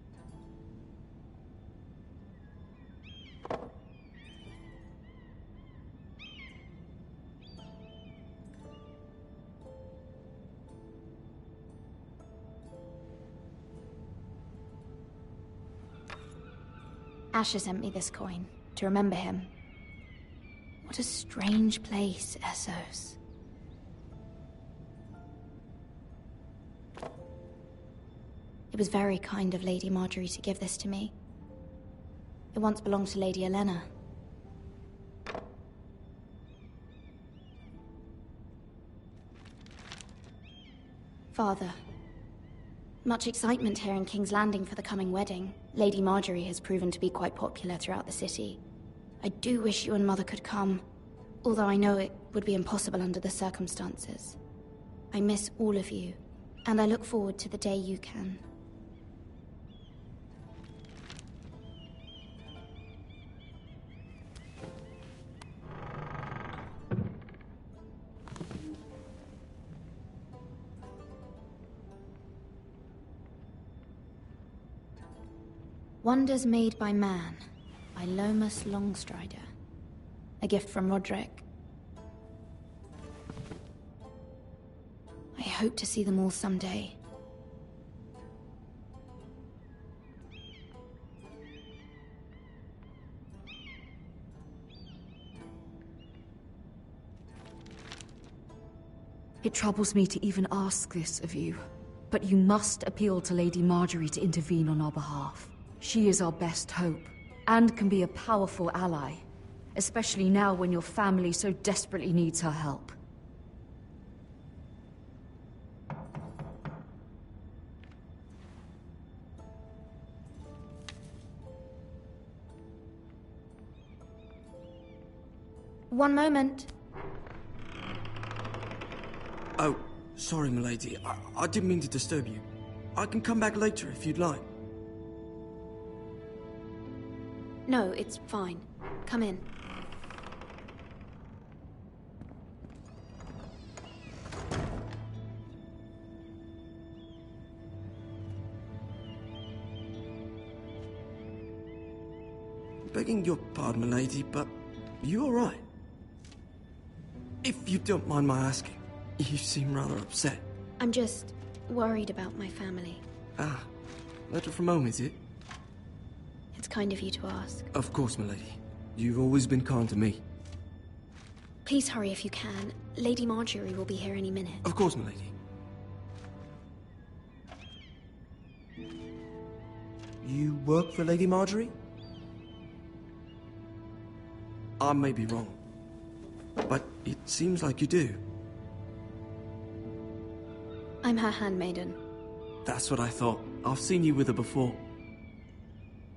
K: Asher sent me this coin to remember him. What a strange place, Essos. It was very kind of Lady Marjorie to give this to me. It once belonged to Lady Elena. Father, much excitement here in King's Landing for the coming wedding. Lady Marjorie has proven to be quite popular throughout the city. I do wish you and Mother could come, although I know it would be impossible under the circumstances. I miss all of you, and I look forward to the day you can. Wonders Made by Man, by Lomas Longstrider. A gift from Roderick. I hope to see them all someday.
J: It troubles me to even ask this of you, but you must appeal to Lady Marjorie to intervene on our behalf. She is our best hope, and can be a powerful ally, especially now when your family so desperately needs her help.
K: One moment.
O: Oh, sorry, milady. I didn't mean to disturb you. I can come back later if you'd like.
K: No, it's fine. Come in.
O: Begging your pardon, milady, but you all right? If you don't mind my asking, you seem rather upset.
K: I'm just worried about my family.
O: Ah, letter from home, is it?
K: It's kind of you to ask.
O: Of course, milady. You've always been kind to me.
K: Please hurry if you can. Lady Marjorie will be here any minute.
O: Of course, milady. You work for Lady Marjorie? I may be wrong, but it seems like you do.
K: I'm her handmaiden.
O: That's what I thought. I've seen you with her before.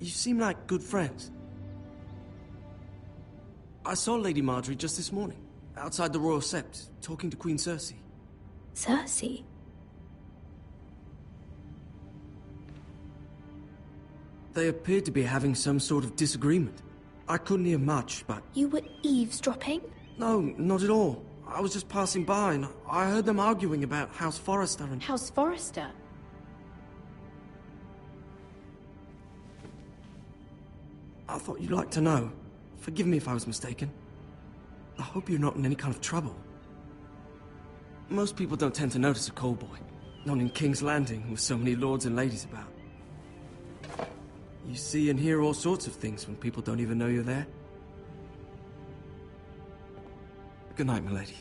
O: You seem like good friends. I saw Lady Marjorie just this morning, outside the Royal Sept, talking to Queen Cersei.
K: Cersei?
O: They appeared to be having some sort of disagreement. I couldn't hear much, but...
K: You were eavesdropping?
O: No, not at all. I was just passing by and I heard them arguing about House Forrester and...
K: House Forrester?
O: I thought you'd like to know. Forgive me if I was mistaken. I hope you're not in any kind of trouble. Most people don't tend to notice a call boy. Not in King's Landing, with so many lords and ladies about. You see and hear all sorts of things when people don't even know you're there. Good night, milady.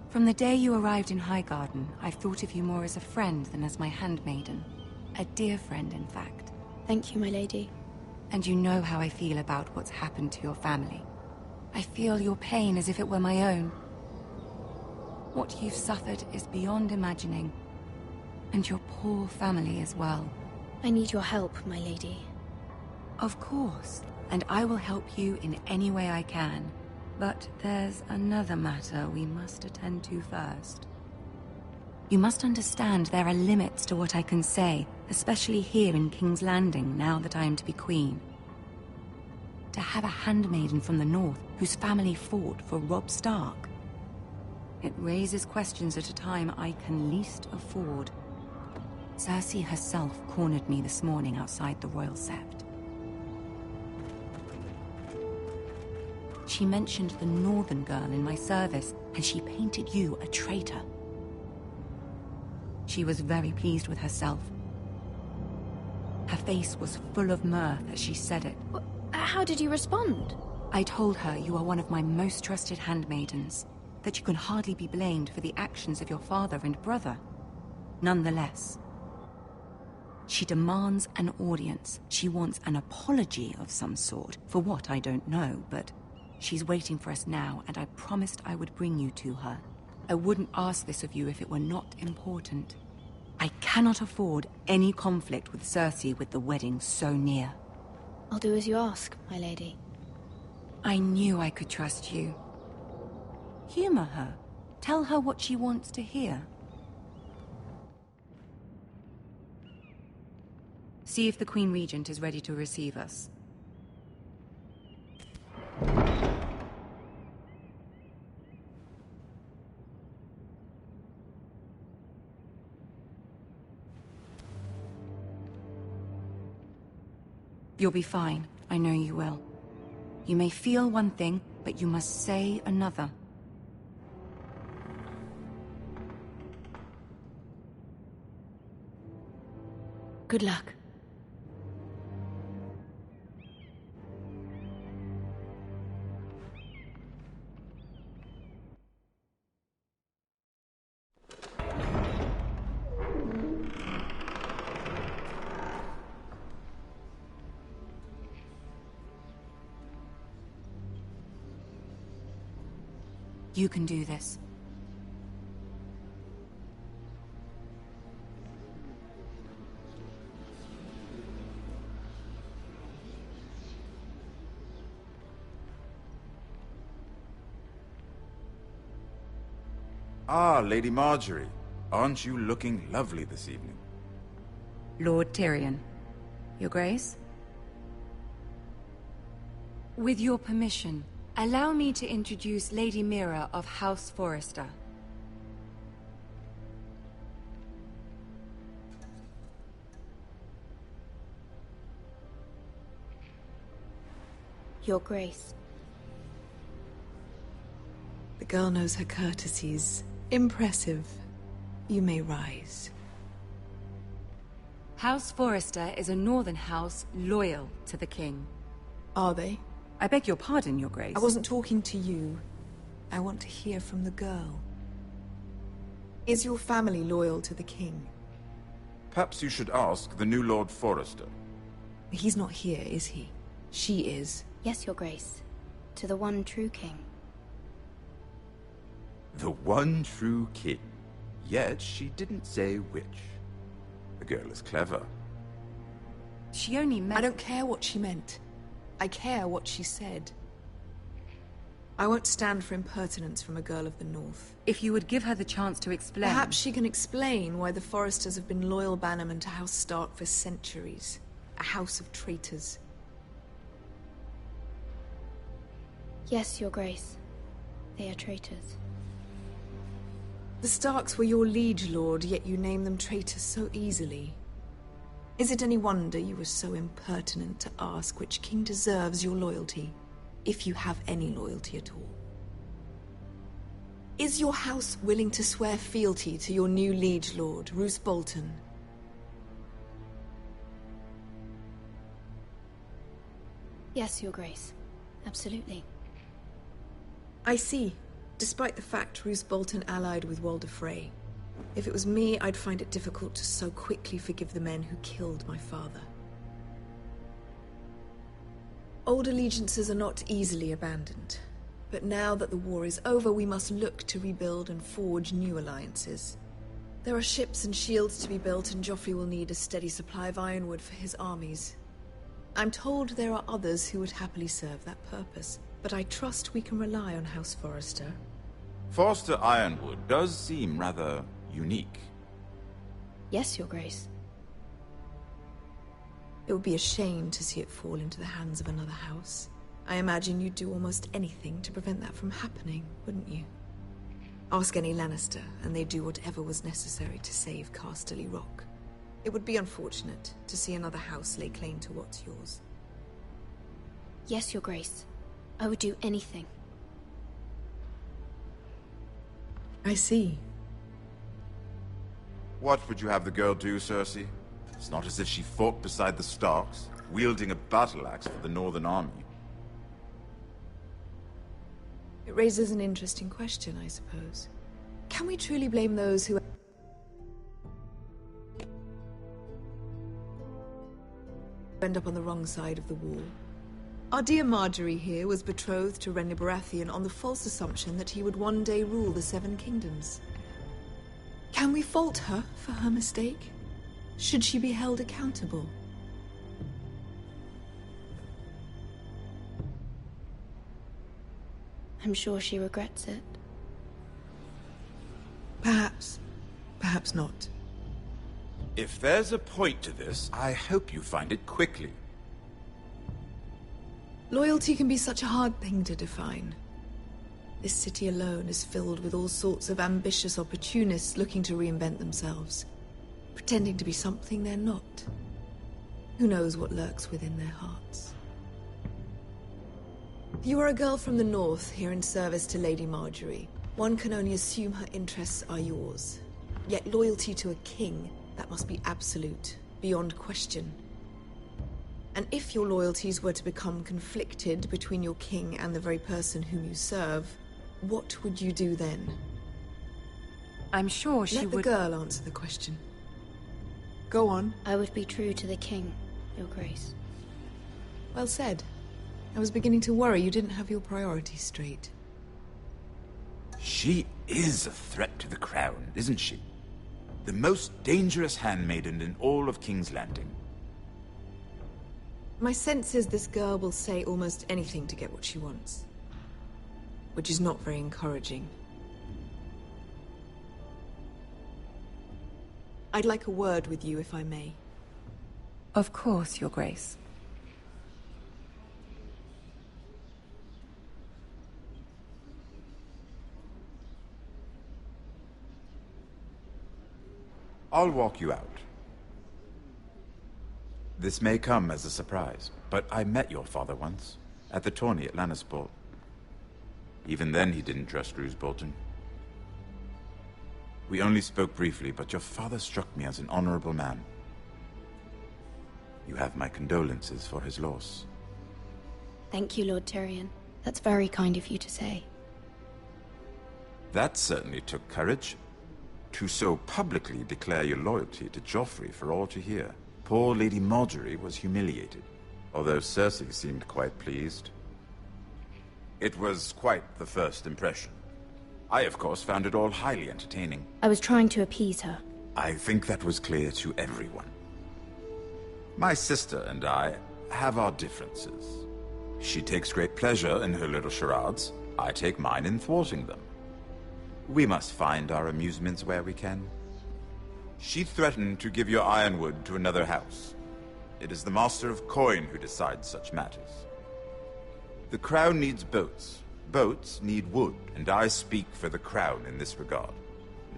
P: From the day you arrived in Highgarden, I've thought of you more as a friend than as my handmaiden. A dear friend, in fact.
K: Thank you, my lady.
P: And you know how I feel about what's happened to your family. I feel your pain as if it were my own. What you've suffered is beyond imagining. And your poor family as well.
K: I need your help, my lady.
P: Of course, and I will help you in any way I can. But there's another matter we must attend to first. You must understand there are limits to what I can say, especially here in King's Landing, now that I am to be queen. To have a handmaiden from the north whose family fought for Robb Stark. It raises questions at a time I can least afford. Cersei herself cornered me this morning outside the Royal Sept. She mentioned the northern girl in my service, and she painted you a traitor. She was very pleased with herself. Her face was full of mirth as she said it.
J: How did you respond?
P: I told her you are one of my most trusted handmaidens, that you can hardly be blamed for the actions of your father and brother. Nonetheless, she demands an audience. She wants an apology of some sort. For what, I don't know, but she's waiting for us now, and I promised I would bring you to her. I wouldn't ask this of you if it were not important. I cannot afford any conflict with Cersei with the wedding so near.
J: I'll do as you ask, my lady.
P: I knew I could trust you. Humor her. Tell her what she wants to hear. See if the Queen Regent is ready to receive us. You'll be fine. I know you will. You may feel one thing, but you must say another.
J: Good luck.
P: You can do this.
Q: Ah, Lady Marjorie. Aren't you looking lovely this evening?
P: Lord Tyrion. Your Grace? With your permission, allow me to introduce Lady Mira of House Forrester.
J: Your Grace.
R: The girl knows her courtesies. Impressive. You may rise.
P: House Forrester is a northern house loyal to the king.
R: Are they?
P: I beg your pardon, Your Grace.
R: I wasn't talking to you. I want to hear from the girl. Is your family loyal to the king?
Q: Perhaps you should ask the new Lord Forrester.
R: He's not here, is he? She is.
J: Yes, Your Grace. To the one true king.
Q: The one true king. Yet she didn't say which. The girl is clever.
P: She only meant...
R: I don't care what she meant. I care what she said. I won't stand for impertinence from a girl of the North.
P: If you would give her the chance to explain...
R: Perhaps she can explain why the Forresters have been loyal bannermen to House Stark for centuries. A house of traitors.
J: Yes, Your Grace. They are traitors.
R: The Starks were your liege lord, yet you name them traitors so easily. Is it any wonder you were so impertinent to ask which king deserves your loyalty, if you have any loyalty at all? Is your house willing to swear fealty to your new liege lord, Roose Bolton?
J: Yes, Your Grace. Absolutely.
R: I see. Despite the fact Roose Bolton allied with Walder Frey. If it was me, I'd find it difficult to so quickly forgive the men who killed my father. Old allegiances are not easily abandoned. But now that the war is over, we must look to rebuild and forge new alliances. There are ships and shields to be built, and Joffrey will need a steady supply of ironwood for his armies. I'm told there are others who would happily serve that purpose, but I trust we can rely on House Forrester.
Q: Forster Ironwood does seem rather unique.
J: Yes, Your Grace.
R: It would be a shame to see it fall into the hands of another house. I imagine you'd do almost anything to prevent that from happening, wouldn't you? Ask any Lannister, and they'd do whatever was necessary to save Casterly Rock. It would be unfortunate to see another house lay claim to what's yours.
J: Yes, Your Grace.
K: I would do anything.
R: I see.
Q: What would you have the girl do, Cersei? It's not as if she fought beside the Starks, wielding a battle axe for the Northern Army.
R: It raises an interesting question, I suppose. Can we truly blame those who end up on the wrong side of the wall? Our dear Marjorie here was betrothed to Renly Baratheon on the false assumption that he would one day rule the Seven Kingdoms. Can we fault her for her mistake? Should she be held accountable?
K: I'm sure she regrets it.
R: Perhaps. Perhaps not.
Q: If there's a point to this, I hope you find it quickly.
R: Loyalty can be such a hard thing to define. This city alone is filled with all sorts of ambitious opportunists looking to reinvent themselves, pretending to be something they're not. Who knows what lurks within their hearts? You are a girl from the north, here in service to Lady Marjorie. One can only assume her interests are yours. Yet loyalty to a king, that must be absolute, beyond question. And if your loyalties were to become conflicted between your king and the very person whom you serve, what would you do then?
P: I'm sure she would...
R: Let the girl answer the question. Go on.
K: I would be true to the king, Your Grace.
R: Well said. I was beginning to worry you didn't have your priorities straight.
Q: She is a threat to the crown, isn't she? The most dangerous handmaiden in all of King's Landing.
R: My sense is this girl will say almost anything to get what she wants. Which is not very encouraging. I'd like a word with you, if I may.
P: Of course, Your Grace.
Q: I'll walk you out. This may come as a surprise, but I met your father once, at the tourney at Lannisport. Even then he didn't trust Roose Bolton. We only spoke briefly, but your father struck me as an honorable man. You have my condolences for his loss.
K: Thank you, Lord Tyrion. That's very kind of you to say.
Q: That certainly took courage. To so publicly declare your loyalty to Joffrey for all to hear. Poor Lady Marjorie was humiliated, although Cersei seemed quite pleased. It was quite the first impression. I, of course, found it all highly entertaining.
K: I was trying to appease her.
Q: I think that was clear to everyone. My sister and I have our differences. She takes great pleasure in her little charades. I take mine in thwarting them. We must find our amusements where we can. She threatened to give your ironwood to another house. It is the Master of Coin who decides such matters. The Crown needs boats. Boats need wood, and I speak for the Crown in this regard,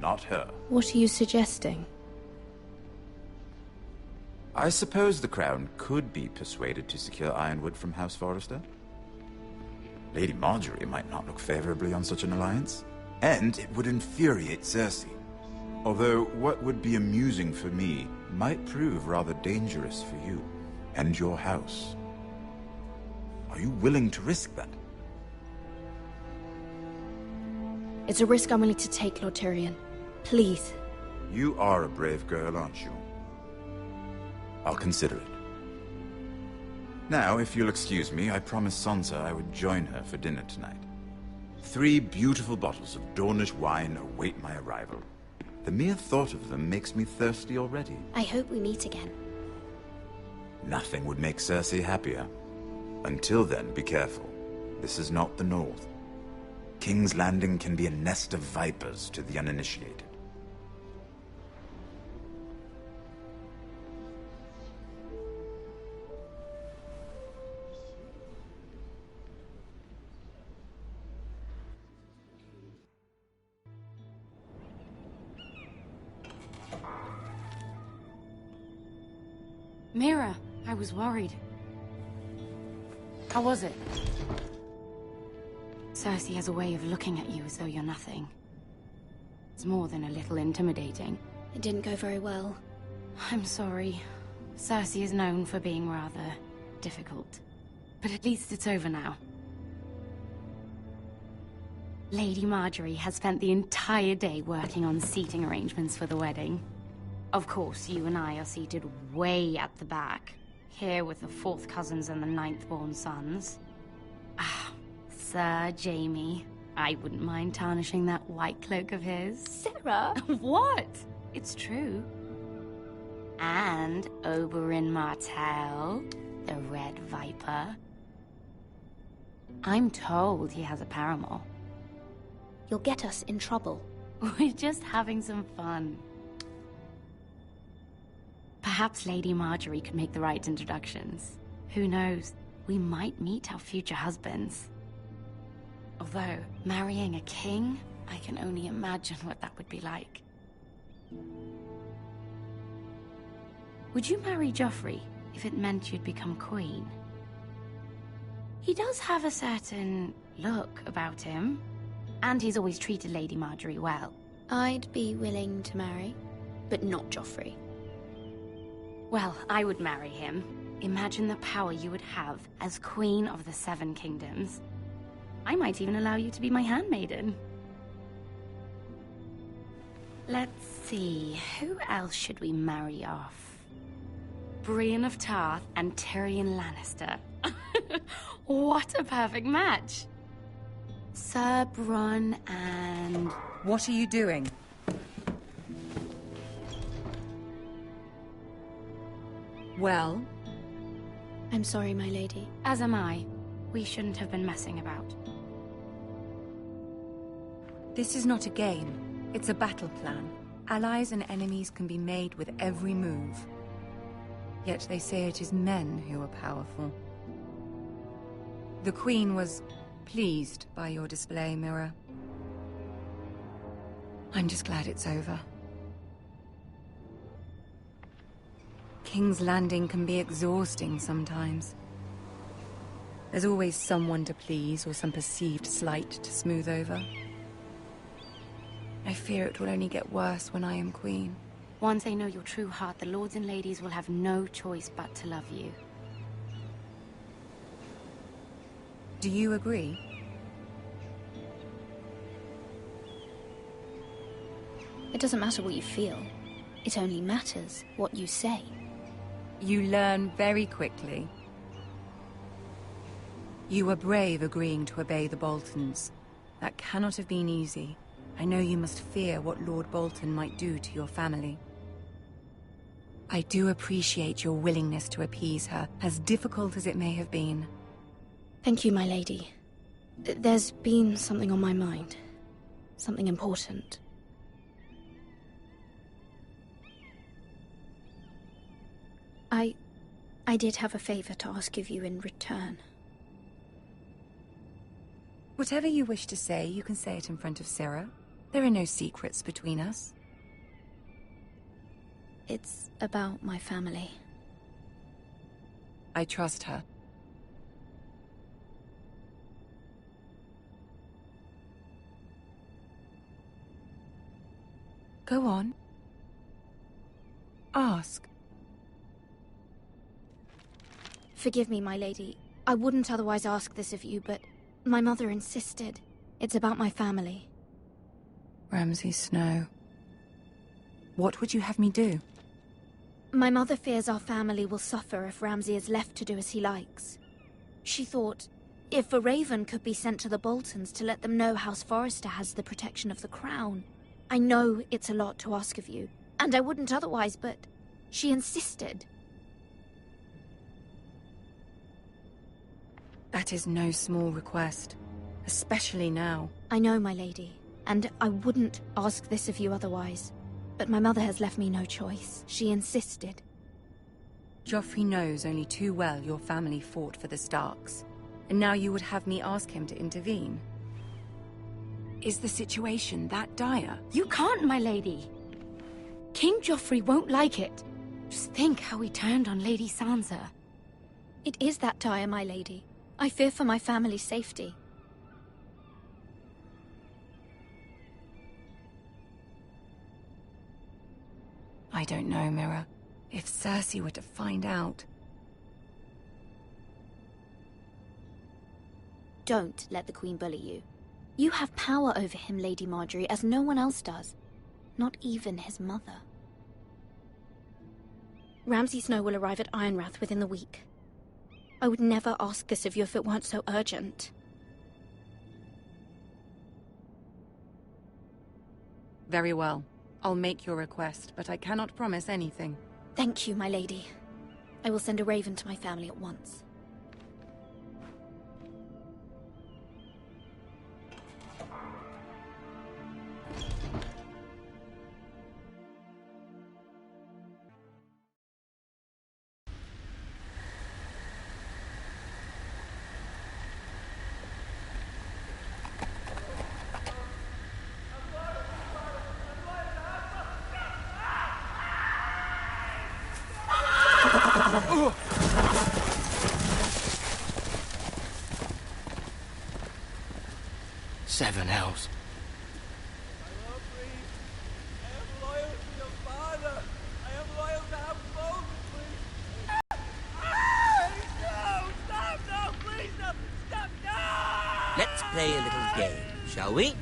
Q: not her.
K: What are you suggesting?
Q: I suppose the Crown could be persuaded to secure ironwood from House Forrester. Lady Marjorie might not look favorably on such an alliance. And it would infuriate Cersei. Although what would be amusing for me might prove rather dangerous for you and your house. Are you willing to risk that?
K: It's a risk I'm willing to take, Lord Tyrion. Please.
Q: You are a brave girl, aren't you? I'll consider it. Now, if you'll excuse me, I promised Sansa I would join her for dinner tonight. 3 beautiful bottles of Dornish wine await my arrival. The mere thought of them makes me thirsty already.
K: I hope we meet again.
Q: Nothing would make Cersei happier. Until then, be careful. This is not the North. King's Landing can be a nest of vipers to the uninitiated.
P: Mira, I was worried. How was it? Cersei has a way of looking at you as though you're nothing. It's more than a little intimidating.
M: It didn't go very well.
P: I'm sorry. Cersei is known for being rather difficult. But at least it's over now. Lady Marjorie has spent the entire day working on seating arrangements for the wedding. Of course, you and I are seated way at the back, here with the 4th cousins and the 9th-born sons. Ah, Sir Jaime. I wouldn't mind tarnishing that white cloak of his.
K: Sarah?
P: What? It's true. And Oberyn Martell, the Red Viper. I'm told he has a paramour.
K: You'll get us in trouble.
P: We're just having some fun. Perhaps Lady Marjorie could make the right introductions. Who knows? We might meet our future husbands. Although, marrying a king, I can only imagine what that would be like. Would you marry Joffrey if it meant you'd become queen? He does have a certain look about him, and he's always treated Lady Marjorie well.
K: I'd be willing to marry, but not Joffrey.
P: Well, I would marry him. Imagine the power you would have as Queen of the 7 Kingdoms. I might even allow you to be my handmaiden. Let's see, who else should we marry off? Brienne of Tarth and Tyrion Lannister. What a perfect match! Sir Bronn and...
S: What are you doing? Well?
K: I'm sorry, my lady.
P: As am I. We shouldn't have been messing about.
S: This is not a game. It's a battle plan. Allies and enemies can be made with every move. Yet they say it is men who are powerful. The Queen was pleased by your display, Mira. I'm just glad it's over. King's Landing can be exhausting sometimes. There's always someone to please or some perceived slight to smooth over. I fear it will only get worse when I am queen.
P: Once they know your true heart, the lords and ladies will have no choice but to love you.
S: Do you agree?
K: It doesn't matter what you feel. It only matters what you say.
S: You learn very quickly. You were brave agreeing to obey the Boltons. That cannot have been easy. I know you must fear what Lord Bolton might do to your family. I do appreciate your willingness to appease her, as difficult as it may have been.
K: Thank you, my lady. There's been something on my mind. Something important. I did have a favor to ask of you in return.
S: Whatever you wish to say, you can say it in front of Sarah. There are no secrets between us.
K: It's about my family.
S: I trust her. Go on. Ask.
K: Forgive me, my lady. I wouldn't otherwise ask this of you, but my mother insisted. It's about my family.
S: Ramsay Snow. What would you have me do?
K: My mother fears our family will suffer if Ramsay is left to do as he likes. She thought, if a raven could be sent to the Boltons to let them know House Forrester has the protection of the crown. I know it's a lot to ask of you, and I wouldn't otherwise, but she insisted.
S: That is no small request, especially now.
K: I know, my lady, and I wouldn't ask this of you otherwise. But my mother has left me no choice. She insisted.
S: Joffrey knows only too well your family fought for the Starks, and now you would have me ask him to intervene. Is the situation that dire?
P: You can't, my lady. King Joffrey won't like it. Just think how he turned on Lady Sansa.
K: It is that dire, my lady. I fear for my family's safety.
P: I don't know, Mira. If Cersei were to find out...
T: Don't let the Queen bully you. You have power over him, Lady Marjorie, as no one else does. Not even his mother. Ramsay Snow will arrive at Ironrath within the week. I would never ask this of you if it weren't so urgent.
P: Very well. I'll make your request, but I cannot promise anything.
T: Thank you, my lady. I will send a raven to my family at once.
I: Seven hells.
U: Let's play a little game, shall we?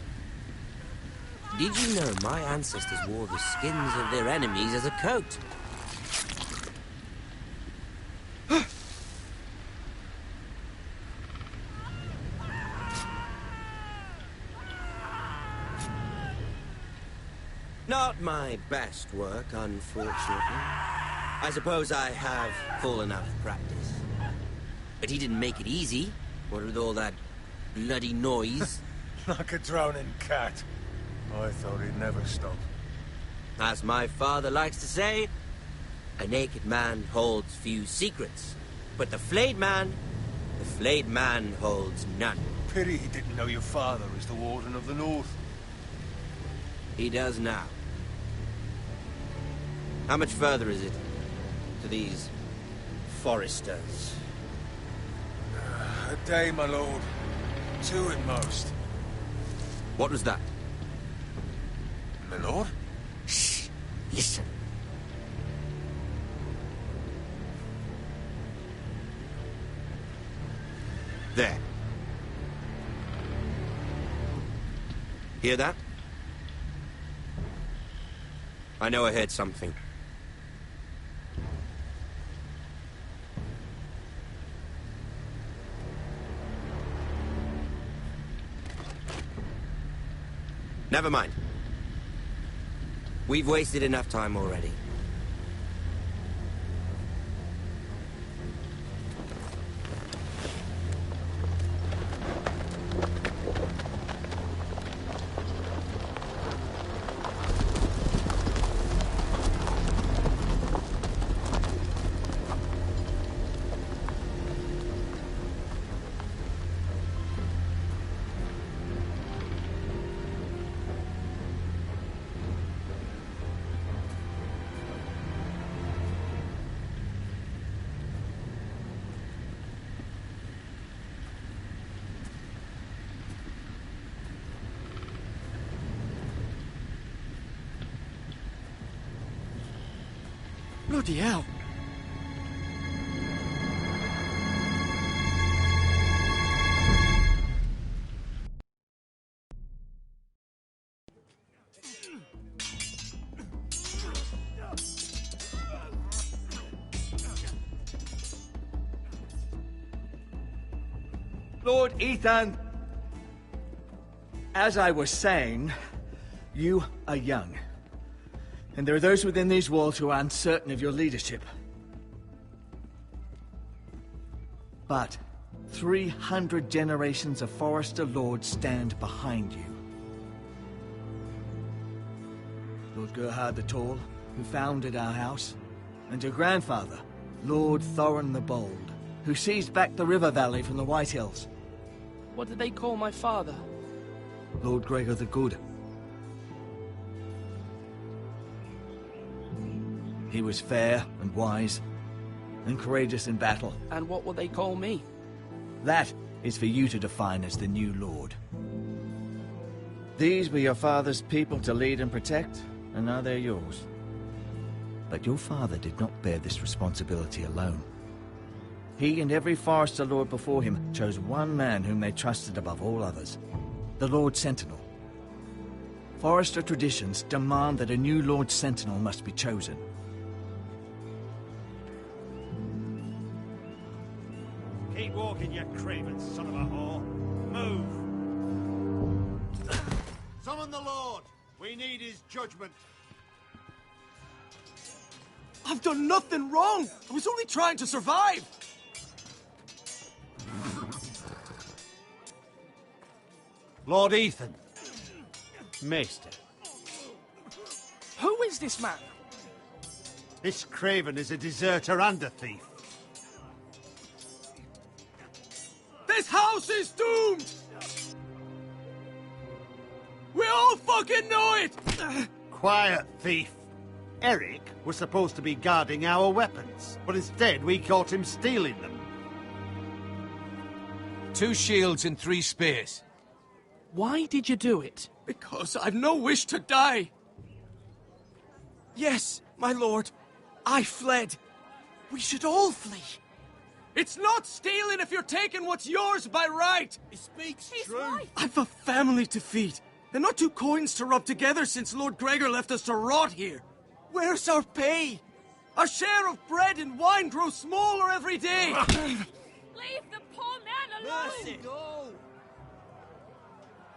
U: Did you know my ancestors wore the skins of their enemies as a coat? Not my best work, unfortunately. I suppose I have fallen out of practice. But he didn't make it easy, what with all that bloody noise.
F: Like a drowning cat. I thought he'd never stop.
U: As my father likes to say, a naked man holds few secrets. But the flayed man holds none.
F: Pity he didn't know your father is the Warden of the North.
U: He does now. How much further is it to these foresters?
F: A day, my lord. 2 at most.
U: What was that?
F: My lord?
U: Shh! Listen. There. Hear that? I know I heard something. Never mind. We've wasted enough time already.
O: Bloody hell.
G: Lord Ethan! As I was saying, you are young. And there are those within these walls who are uncertain of your leadership. But 300 generations of Forester Lords stand behind you. Lord Gerhard the Tall, who founded our house, and your grandfather, Lord Thorin the Bold, who seized back the river valley from the White Hills.
N: What did they call my father?
G: Lord Gregor the Good. He was fair and wise, and courageous in battle.
N: And what will they call me?
G: That is for you to define as the new Lord. These were your father's people to lead and protect, and now they're yours.
H: But your father did not bear this responsibility alone. He and every Forester Lord before him chose one man whom they trusted above all others, the Lord Sentinel. Forester traditions demand that a new Lord Sentinel must be chosen.
L: Keep walking, you craven son of a whore. Move! Summon the Lord! We need his judgment.
O: I've done nothing wrong! I was only trying to survive!
L: Lord Ethan. Maester.
N: Who is this man?
L: This craven is a deserter and a thief.
O: This house is doomed! We all fucking know it!
L: Quiet, thief. Eric was supposed to be guarding our weapons, but instead we caught him stealing them.
F: 2 shields and 3 spears.
N: Why did you do it?
O: Because I've no wish to die. Yes, my lord. I fled. We should all flee. It's not stealing if you're taking what's yours by right.
L: He speaks true.
O: I've a family to feed, and not 2 coins to rub together since Lord Gregor left us to rot here. Where's our pay? Our share of bread and wine grows smaller every day.
A: Leave the poor man alone!
L: Mercy, no!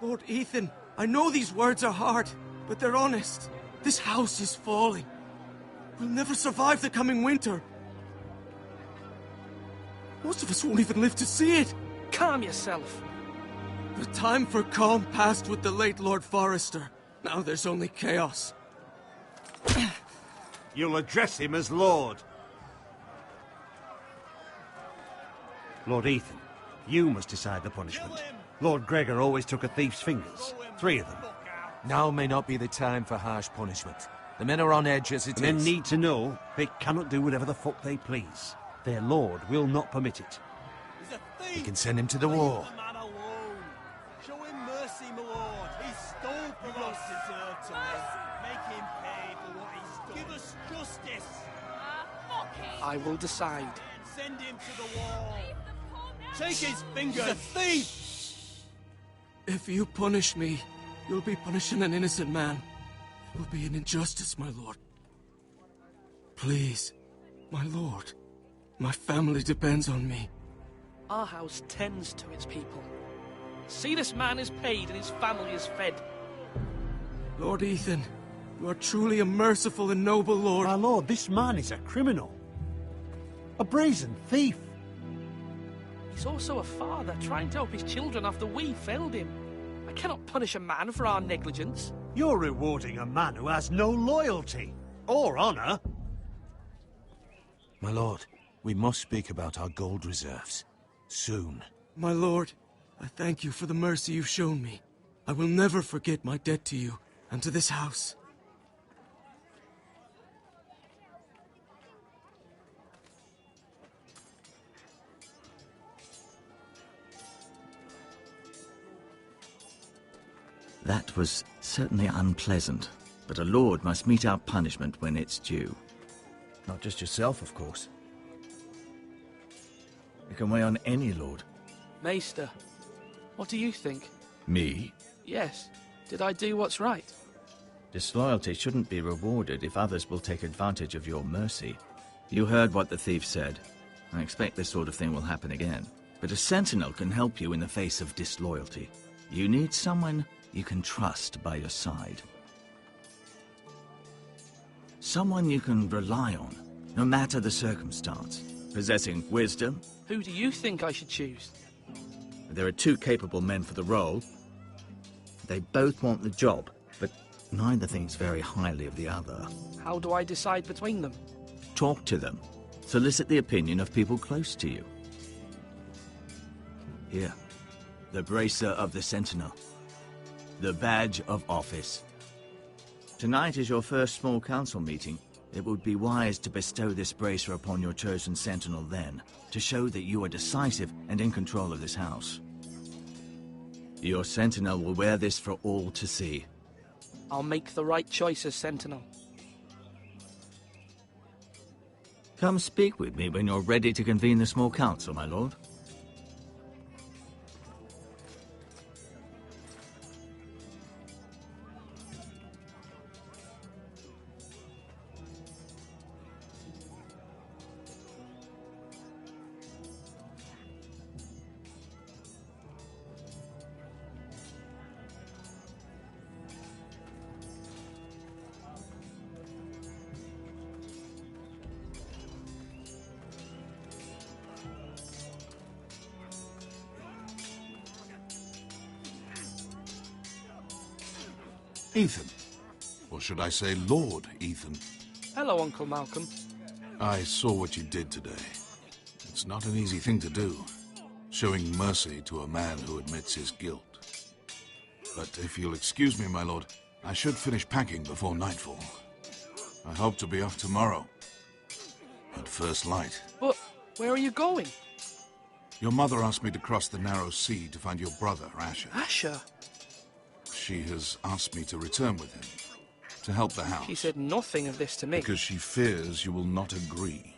O: Lord Ethan, I know these words are hard, but they're honest. This house is falling. We'll never survive the coming winter. Most of us won't even live to see it.
N: Calm yourself.
O: The time for calm passed with the late Lord Forester. Now there's only chaos.
L: You'll address him as Lord. Lord Ethan, you must decide the punishment. Lord Gregor always took a thief's fingers. 3 of them.
F: Now may not be the time for harsh punishment. The men are on edge as it is.
L: Men need to know they cannot do whatever the fuck they please. Their lord will not permit it.
F: We can send him to the war.
L: Show him mercy, my lord. He stole from us. Deserve to live. Make him pay for what he's done. Give us justice.
A: Fuck him!
N: I will decide.
L: Send him to the wall. Take his fingers. He's a thief.
O: If you punish me, you'll be punishing an innocent man. It will be an injustice, my lord. Please, my lord. My family depends on me.
N: Our house tends to its people. See, this man is paid and his family is fed.
O: Lord Ethan, you are truly a merciful and noble lord.
L: My lord, this man is a criminal. A brazen thief.
N: He's also a father trying to help his children after we failed him. I cannot punish a man for our negligence.
L: You're rewarding a man who has no loyalty or honor.
F: My lord, we must speak about our gold reserves. Soon.
O: My lord, I thank you for the mercy you've shown me. I will never forget my debt to you and to this house.
H: That was certainly unpleasant, but a lord must mete out punishment when it's due. Not just yourself, of course. You can weigh on any lord.
N: Maester, what do you think?
H: Me?
N: Yes. Did I do what's right?
H: Disloyalty shouldn't be rewarded if others will take advantage of your mercy. You heard what the thief said. I expect this sort of thing will happen again. But a sentinel can help you in the face of disloyalty. You need someone you can trust by your side. Someone you can rely on, no matter the circumstance. Possessing wisdom.
N: Who do you think I should choose?
H: There are 2 capable men for the role. They both want the job, but neither thinks very highly of the other.
N: How do I decide between them?
H: Talk to them. Solicit the opinion of people close to you. Here, the bracer of the Sentinel. The badge of office. Tonight is your first small council meeting. It would be wise to bestow this bracer upon your chosen sentinel then, to show that you are decisive and in control of this house. Your sentinel will wear this for all to see.
N: I'll make the right choice as sentinel.
H: Come speak with me when you're ready to convene the small council, my lord.
F: Ethan. Or should I say Lord Ethan?
N: Hello, Uncle Malcolm.
F: I saw what you did today. It's not an easy thing to do, showing mercy to a man who admits his guilt. But if you'll excuse me, my lord, I should finish packing before nightfall. I hope to be off tomorrow. At first light.
N: But where are you going?
F: Your mother asked me to cross the narrow sea to find your brother, Asher.
N: Asher?
F: She has asked me to return with him, to help the house.
N: She said nothing of this to me.
F: Because she fears you will not agree.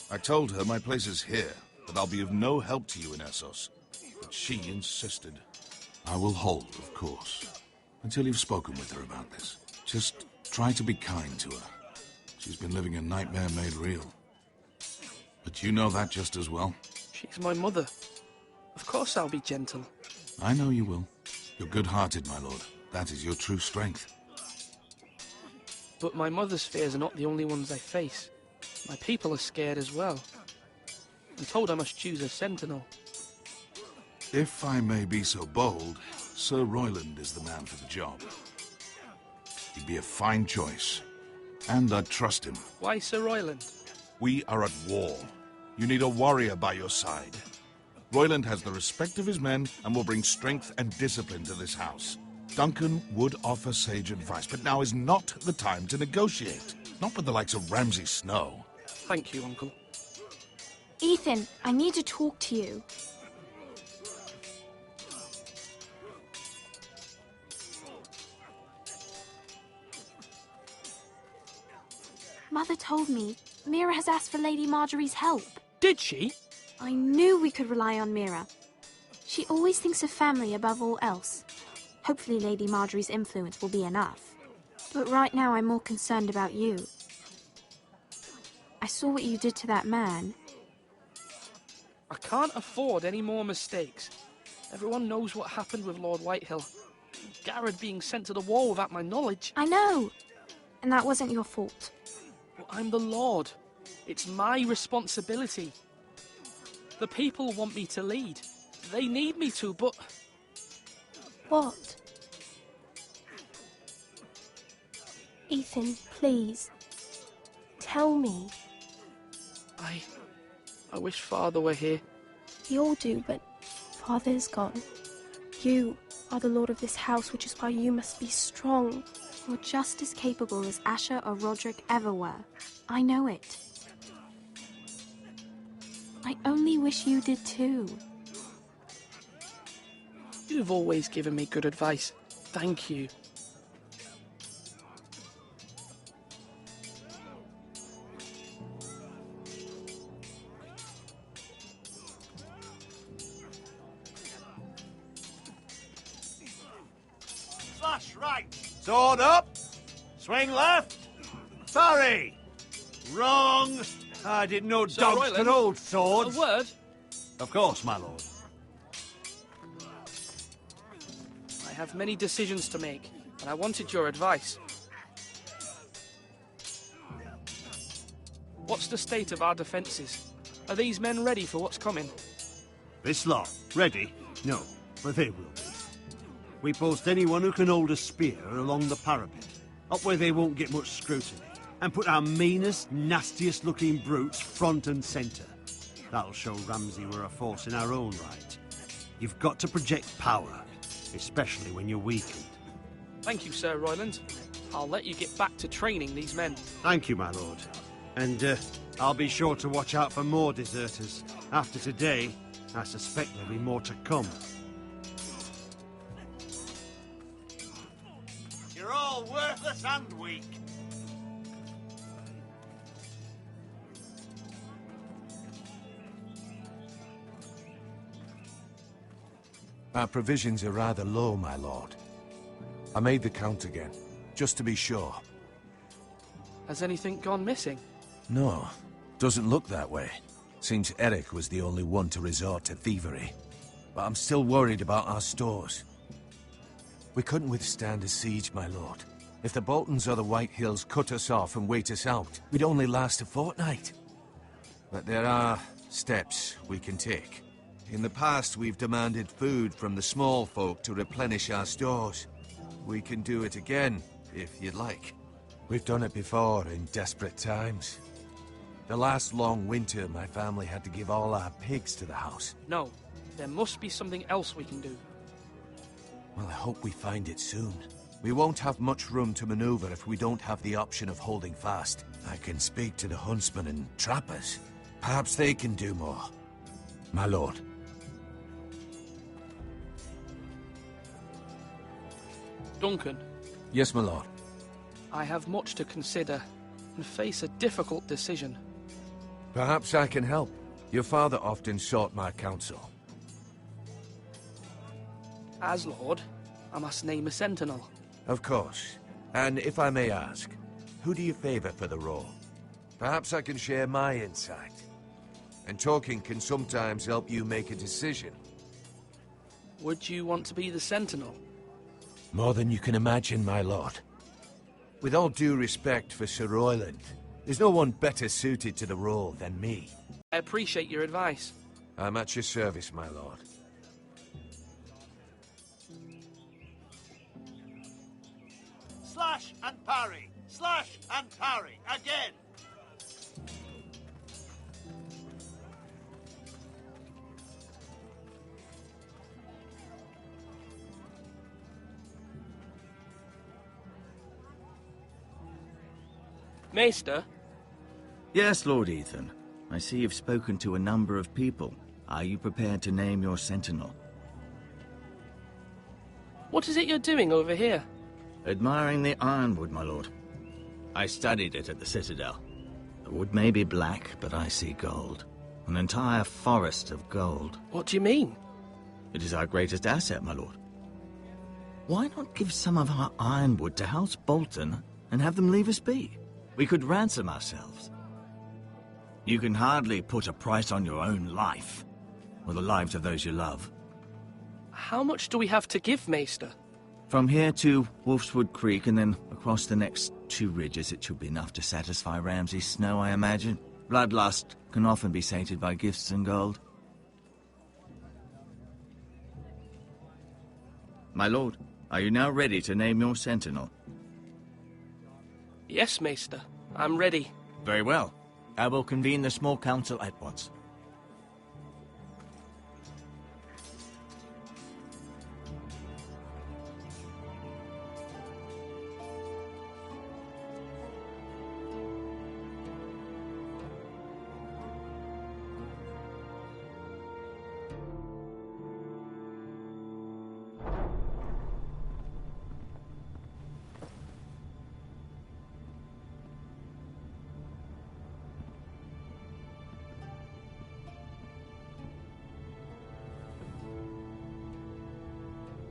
F: I told her my place is here, that I'll be of no help to you in Essos. But she insisted. I will hold, of course, until you've spoken with her about this. Just try to be kind to her. She's been living a nightmare made real. But you know that just as well.
N: She's my mother. Of course I'll be gentle.
F: I know you will. You're good-hearted, my lord. That is your true strength.
N: But my mother's fears are not the only ones I face. My people are scared as well. I'm told I must choose a sentinel.
F: If I may be so bold, Sir Royland is the man for the job. He'd be a fine choice. And I'd trust him.
N: Why Sir Royland?
F: We are at war. You need a warrior by your side. Royland has the respect of his men and will bring strength and discipline to this house. Duncan would offer sage advice, but now is not the time to negotiate. Not with the likes of Ramsay Snow.
N: Thank you, Uncle.
K: Ethan, I need to talk to you. Mother told me Mira has asked for Lady Marjorie's help.
N: Did she?
K: I knew we could rely on Mira. She always thinks of family above all else. Hopefully Lady Marjorie's influence will be enough. But right now I'm more concerned about you. I saw what you did to that man.
N: I can't afford any more mistakes. Everyone knows what happened with Lord Whitehill. Garrett being sent to the war without my knowledge.
K: I know. And that wasn't your fault.
N: Well, I'm the Lord. It's my responsibility. The people want me to lead. They need me to, but...
K: What?
E: Ethan, please. Tell me.
N: I wish Father were here.
E: We all do, but Father's gone. You are the lord of this house, which is why you must be strong.
K: You're just as capable as Asher or Roderick ever were. I know it. I only wish you did too.
N: You've always given me good advice. Thank you.
L: Slash right. Sword up. Swing left. Sorry. Wrong. I didn't know
N: Sir
L: dogs
N: Royland,
L: could hold swords.
N: A word?
L: Of course, my lord.
N: I have many decisions to make, and I wanted your advice. What's the state of our defences? Are these men ready for what's coming?
L: This lot, ready? No, but they will be. We post anyone who can hold a spear along the parapet, up where they won't get much scrutiny, and put our meanest, nastiest looking brutes front and centre. That'll show Ramsay we're a force in our own right. You've got to project power, especially when you're weakened.
N: Thank you, Sir Royland. I'll let you get back to training these men.
L: Thank you, my lord. And I'll be sure to watch out for more deserters. After today, I suspect there'll be more to come. You're all worthless and weak.
F: Our provisions are rather low, my lord. I made the count again, just to be sure.
N: Has anything gone missing?
F: No, doesn't look that way. Seems Eric was the only one to resort to thievery. But I'm still worried about our stores. We couldn't withstand a siege, my lord. If the Boltons or the White Hills cut us off and wait us out, we'd only last a fortnight. But there are steps we can take. In the past, we've demanded food from the small folk to replenish our stores. We can do it again, if you'd like. We've done it before in desperate times. The last long winter, my family had to give all our pigs to the house.
N: No, there must be something else we can do.
F: Well, I hope we find it soon. We won't have much room to maneuver if we don't have the option of holding fast. I can speak to the huntsmen and trappers. Perhaps they can do more. My lord.
N: Duncan.
F: Yes, my lord.
N: I have much to consider and face a difficult decision.
F: Perhaps I can help. Your father often sought my counsel.
N: As Lord, I must name a sentinel.
F: Of course. And if I may ask, who do you favor for the role? Perhaps I can share my insight. And talking can sometimes help you make a decision.
N: Would you want to be the sentinel?
F: More than you can imagine, my lord. With all due respect for Sir Royland, there's no one better suited to the role than me.
N: I appreciate your advice.
F: I'm at your service, my lord.
D: Slash and parry! Slash and parry! Again!
N: Maester?
H: Yes, Lord Ethan. I see you've spoken to a number of people. Are you prepared to name your sentinel?
N: What is it you're doing over here?
H: Admiring the ironwood, my lord. I studied it at the Citadel. The wood may be black, but I see gold. An entire forest of gold.
N: What do you mean?
H: It is our greatest asset, my lord. Why not give some of our ironwood to House Bolton and have them leave us be? We could ransom ourselves. You can hardly put a price on your own life, or the lives of those you love.
N: How much do we have to give, Maester?
H: From here to Wolfswood Creek and then across the next 2 ridges, it should be enough to satisfy Ramsay Snow, I imagine. Bloodlust can often be sated by gifts and gold. My lord, are you now ready to name your sentinel?
N: Yes, Maester. I'm ready.
H: Very well. I will convene the small council at once.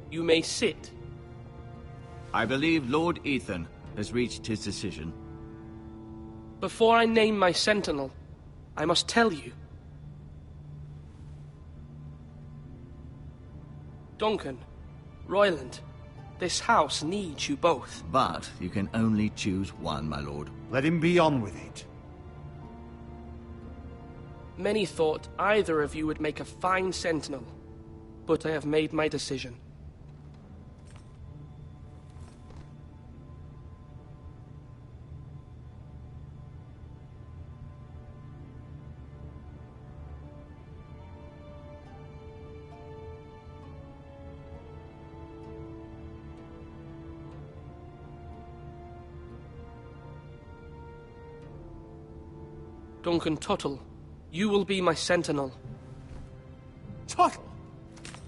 N: You may sit.
H: I believe Lord Ethan has reached his decision.
N: Before I name my sentinel, I must tell you. Duncan, Royland, this house needs you both.
H: But you can only choose one, my lord.
L: Let him be on with it.
N: Many thought either of you would make a fine sentinel, but I have made my decision. Duncan Tuttle, you will be my sentinel.
F: Tuttle!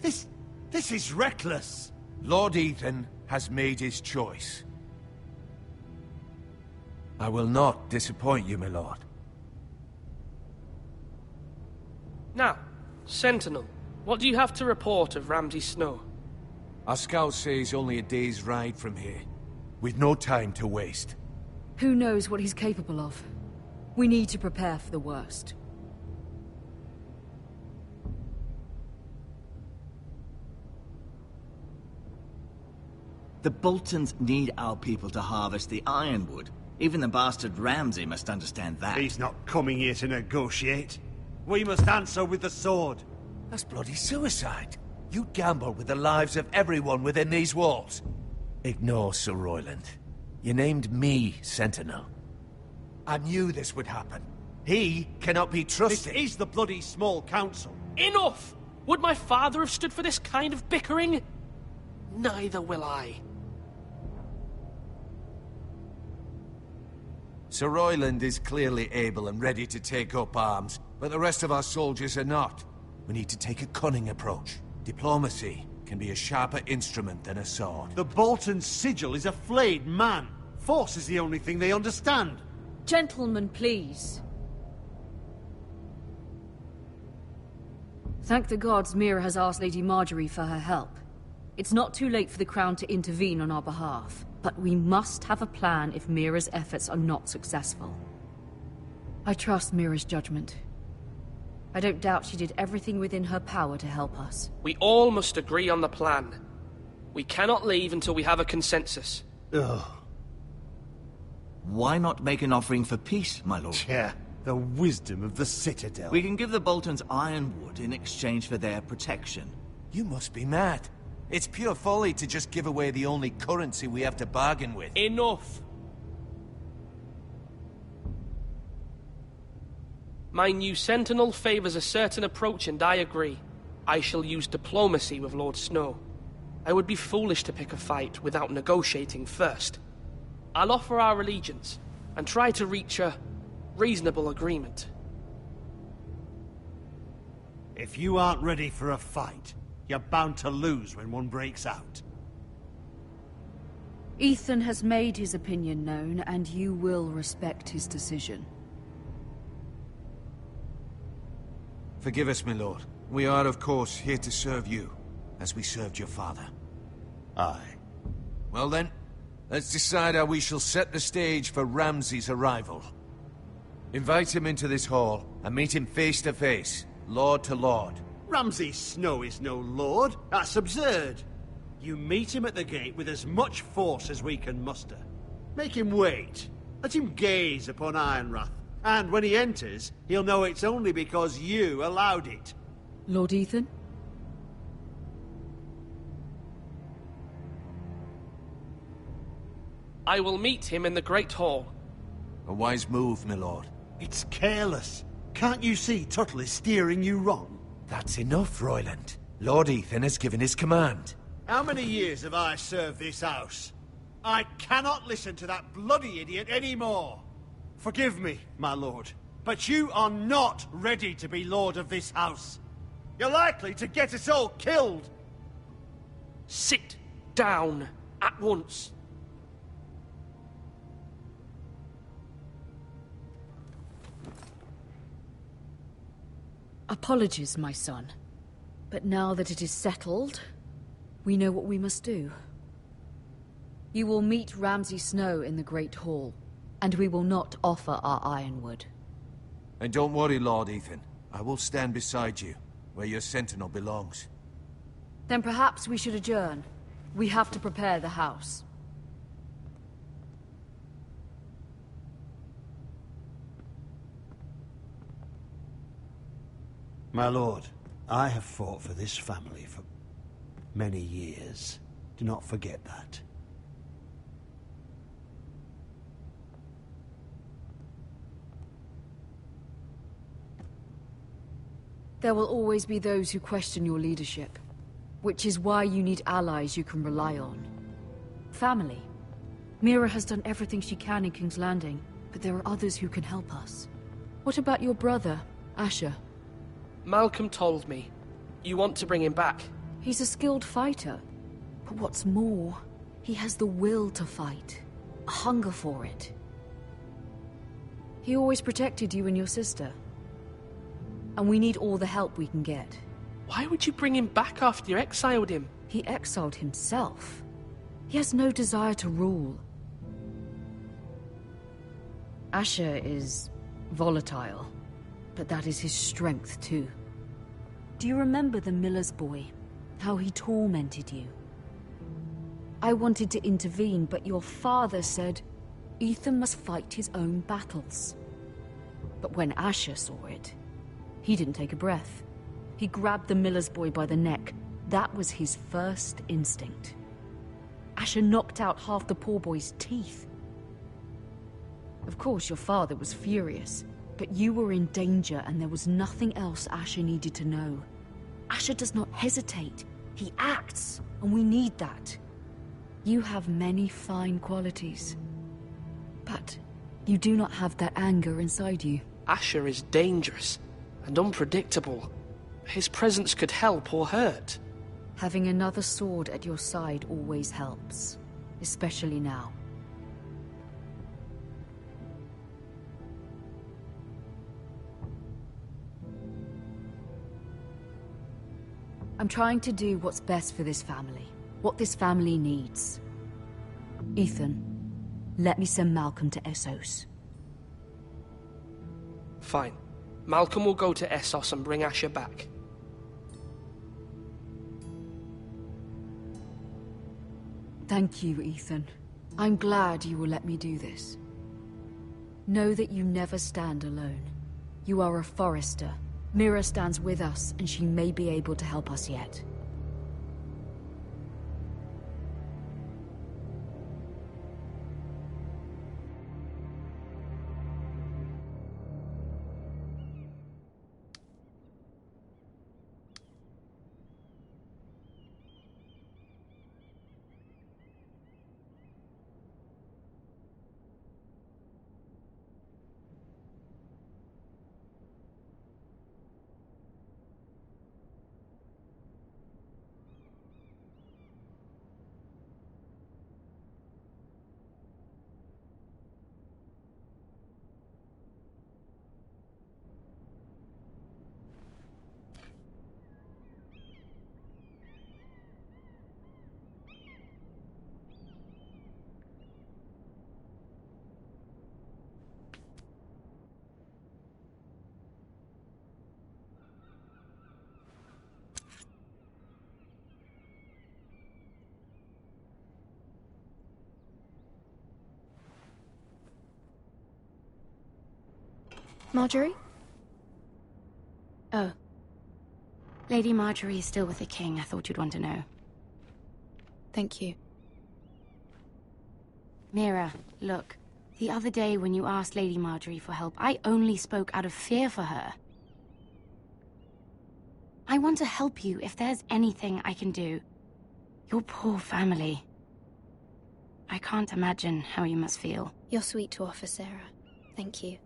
F: This is reckless! Lord Ethan has made his choice. I will not disappoint you, my lord.
N: Now, sentinel, What do you have to report of Ramsay Snow?
F: Our scouts say he's only a day's ride from here. We've no time to waste.
J: Who knows what he's capable of? We need to prepare for the worst.
H: The Boltons need our people to harvest the ironwood. Even the bastard Ramsay must understand that.
L: He's not coming here to negotiate. We must answer with the sword.
F: That's bloody suicide. You gamble with the lives of everyone within these walls. Ignore Sir Royland. You named me Sentinel. I knew this would happen. He cannot be trusted.
L: This is the bloody small council.
N: Enough! Would my father have stood for this kind of bickering? Neither will I.
F: Sir Royland is clearly able and ready to take up arms, but the rest of our soldiers are not. We need to take a cunning approach. Diplomacy can be a sharper instrument than a sword.
L: The Bolton sigil is a flayed man. Force is the only thing they understand.
J: Gentlemen, please. Thank the gods Mira has asked Lady Marjorie for her help. It's not too late for the Crown to intervene on our behalf, but we must have a plan if Mira's efforts are not successful. I trust Mira's judgment. I don't doubt she did everything within her power to help us.
N: We all must agree on the plan. We cannot leave until we have a consensus.
L: Ugh.
H: Why not make an offering for peace, my lord?
L: Yeah, the wisdom of the Citadel.
H: We can give the Boltons ironwood in exchange for their protection.
F: You must be mad. It's pure folly to just give away the only currency we have to bargain with.
N: Enough! My new Sentinel favors a certain approach, and I agree. I shall use diplomacy with Lord Snow. I would be foolish to pick a fight without negotiating first. I'll offer our allegiance, and try to reach a reasonable agreement.
L: If you aren't ready for a fight, you're bound to lose when one breaks out.
J: Ethan has made his opinion known, and you will respect his decision.
F: Forgive us, my lord. We are, of course, here to serve you, as we served your father.
L: Aye.
F: Well then, let's decide how we shall set the stage for Ramsay's arrival. Invite him into this hall, and meet him face to face, lord to lord.
L: Ramsay Snow is no lord. That's absurd. You meet him at the gate with as much force as we can muster. Make him wait. Let him gaze upon Ironrath. And when he enters, he'll know it's only because you allowed it.
J: Lord Ethan?
N: I will meet him in the Great Hall.
F: A wise move, my lord.
L: It's careless. Can't you see Tuttle is steering you wrong?
F: That's enough, Royland. Lord Ethan has given his command.
L: How many years have I served this house? I cannot listen to that bloody idiot anymore. Forgive me, my lord, but you are not ready to be lord of this house. You're likely to get us all killed.
N: Sit down at once.
J: Apologies, my son. But now that it is settled, we know what we must do. You will meet Ramsay Snow in the Great Hall, and we will not offer our ironwood.
F: And don't worry, Lord Ethan. I will stand beside you, where your sentinel belongs.
J: Then perhaps we should adjourn. We have to prepare the house.
L: My lord, I have fought for this family for many years. Do not forget that.
J: There will always be those who question your leadership, which is why you need allies you can rely on. Family. Mira has done everything she can in King's Landing, but there are others who can help us. What about your brother, Asher?
N: Malcolm told me. You want to bring him back?
J: He's a skilled fighter. But what's more, he has the will to fight. A hunger for it. He always protected you and your sister. And we need all the help we can get.
N: Why would you bring him back after you exiled him?
J: He exiled himself. He has no desire to rule. Asher is volatile, but that is his strength too. Do you remember the miller's boy? How he tormented you? I wanted to intervene, but your father said Ethan must fight his own battles. But when Asher saw it, he didn't take a breath. He grabbed the miller's boy by the neck. That was his first instinct. Asher knocked out half the poor boy's teeth. Of course, your father was furious, but you were in danger and there was nothing else Asher needed to know. Asher does not hesitate. He acts, and we need that. You have many fine qualities, but you do not have that anger inside you.
N: Asher is dangerous and unpredictable. His presence could help or hurt.
J: Having another sword at your side always helps, especially now. I'm trying to do what's best for this family, what this family needs. Ethan, let me send Malcolm to Essos.
N: Fine. Malcolm will go to Essos and bring Asher back.
J: Thank you, Ethan. I'm glad you will let me do this. Know that you never stand alone. You are a Forester. Mira stands with us, and she may be able to help us yet.
T: Marjorie? Oh. Lady Marjorie is still with the king. I thought you'd want to know.
E: Thank you.
T: Mira, look. The other day when you asked Lady Marjorie for help, I only spoke out of fear for her. I want to help you if there's anything I can do. Your poor family. I can't imagine how you must feel.
E: You're sweet to offer, Sarah. Thank you.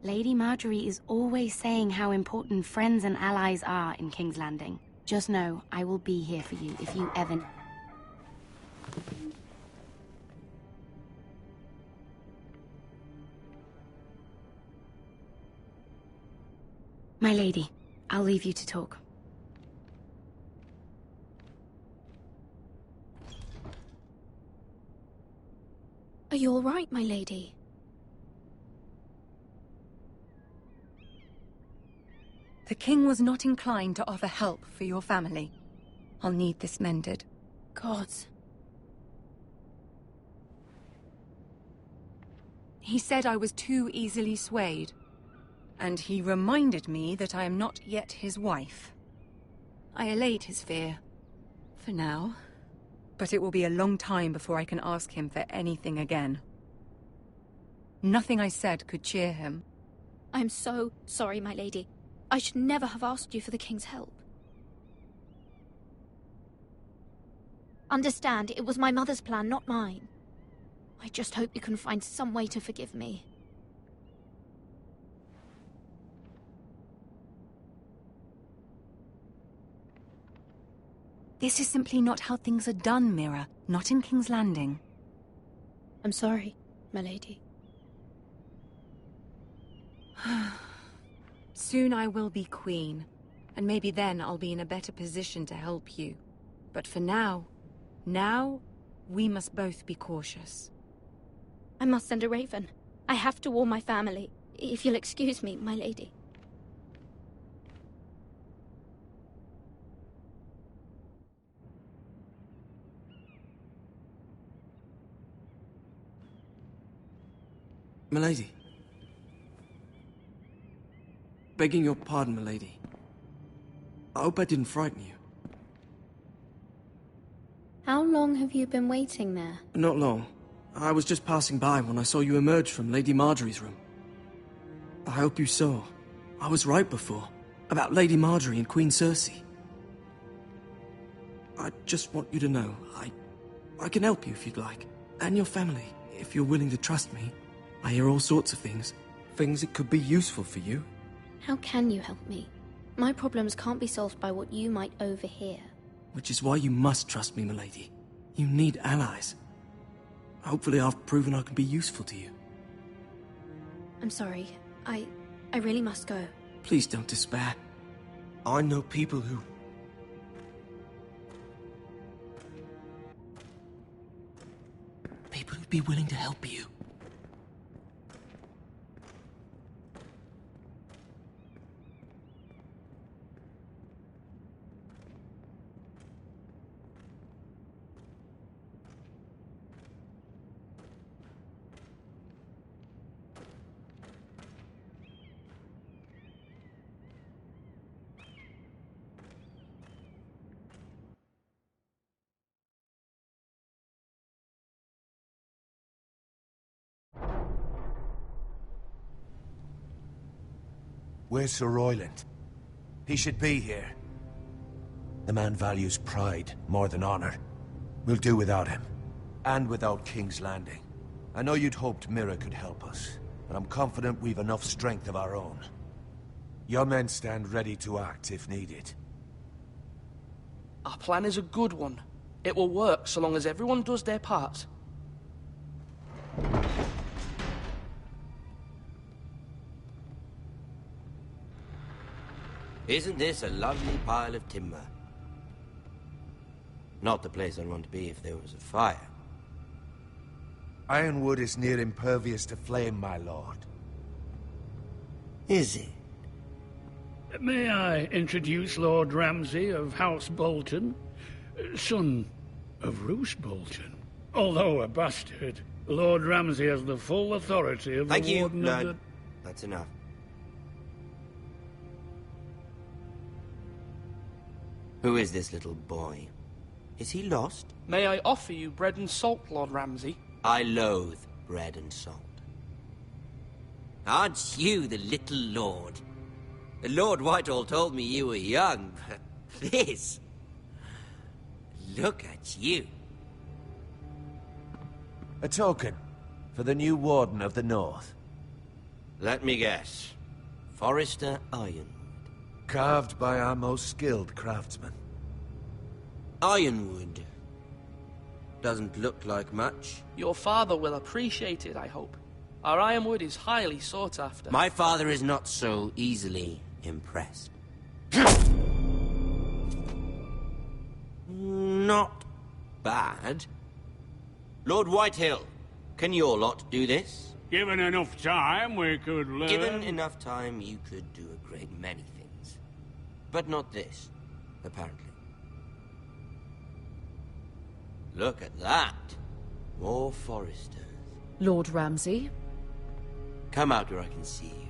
T: Lady Marjorie is always saying how important friends and allies are in King's Landing. Just know, I will be here for you if you ever... My lady, I'll leave you to talk.
E: Are you all right, my lady?
S: The king was not inclined to offer help for your family. I'll need this mended.
E: Gods.
S: He said I was too easily swayed. And he reminded me that I am not yet his wife. I allayed his fear. For now. But it will be a long time before I can ask him for anything again. Nothing I said could cheer him.
E: I'm so sorry, my lady. I should never have asked you for the king's help. Understand, it was my mother's plan, not mine. I just hope you can find some way to forgive me.
S: This is simply not how things are done, Mira. Not in King's Landing.
E: I'm sorry, my lady.
S: Soon I will be queen, and maybe then I'll be in a better position to help you. But for now, we must both be cautious.
K: I must send a raven. I have to warn my family. If you'll excuse me, my lady.
O: Milady. Begging your pardon, milady. I hope I didn't frighten you.
K: How long have you been waiting there?
O: Not long. I was just passing by when I saw you emerge from Lady Marjorie's room. I hope you saw. I was right before. About Lady Marjorie and Queen Cersei. I just want you to know, I can help you if you'd like. And your family, if you're willing to trust me. I hear all sorts of things. Things that could be useful for you.
K: How can you help me? My problems can't be solved by what you might overhear.
O: Which is why you must trust me, milady. You need allies. Hopefully I've proven I can be useful to you.
K: I'm sorry. I really must go.
O: Please don't despair. I know people who... People who'd be willing to help you.
F: Where's Sir Royland? He should be here. The man values pride more than honor. We'll do without him. And without King's Landing. I know you'd hoped Mira could help us, but I'm confident we've enough strength of our own. Your men stand ready to act if needed.
N: Our plan is a good one. It will work so long as everyone does their part.
U: Isn't this a lovely pile of timber? Not the place I'd want to be if there was a fire.
F: Ironwood is near impervious to flame, my lord.
U: Is it?
B: May I introduce Lord Ramsay of House Bolton, son of Roose Bolton. Although a bastard, Lord Ramsay has the full authority of the Warden of the...
U: That's enough. Who is this little boy? Is he lost?
N: May I offer you bread and salt, Lord Ramsay?
U: I loathe bread and salt. Aren't you the little lord? The Lord Whitehall told me you were young, but this... Look at you.
F: A token for the new Warden of the North.
U: Let me guess. Forrester Ironwood.
F: Carved by our most skilled craftsmen.
U: Ironwood. Doesn't look like much.
N: Your father will appreciate it, I hope. Our ironwood is highly sought after.
U: My father is not so easily impressed. Not bad. Lord Whitehill, can your lot do this?
B: Given enough time, we could learn...
U: Given enough time, you could do a great many things. But not this, apparently. Look at that. More foresters.
J: Lord Ramsay?
U: Come out where I can see you.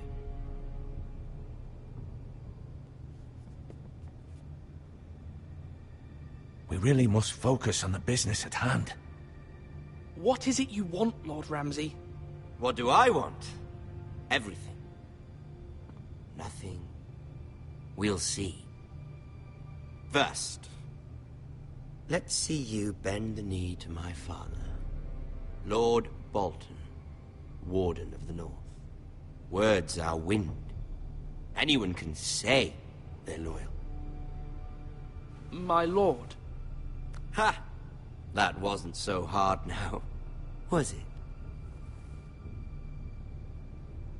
F: We really must focus on the business at hand.
N: What is it you want, Lord Ramsay?
U: What do I want? Everything. Nothing. We'll see. First, let's see you bend the knee to my father, Lord Bolton, Warden of the North. Words are wind. Anyone can say they're loyal.
N: My lord.
U: Ha! That wasn't so hard now, was it?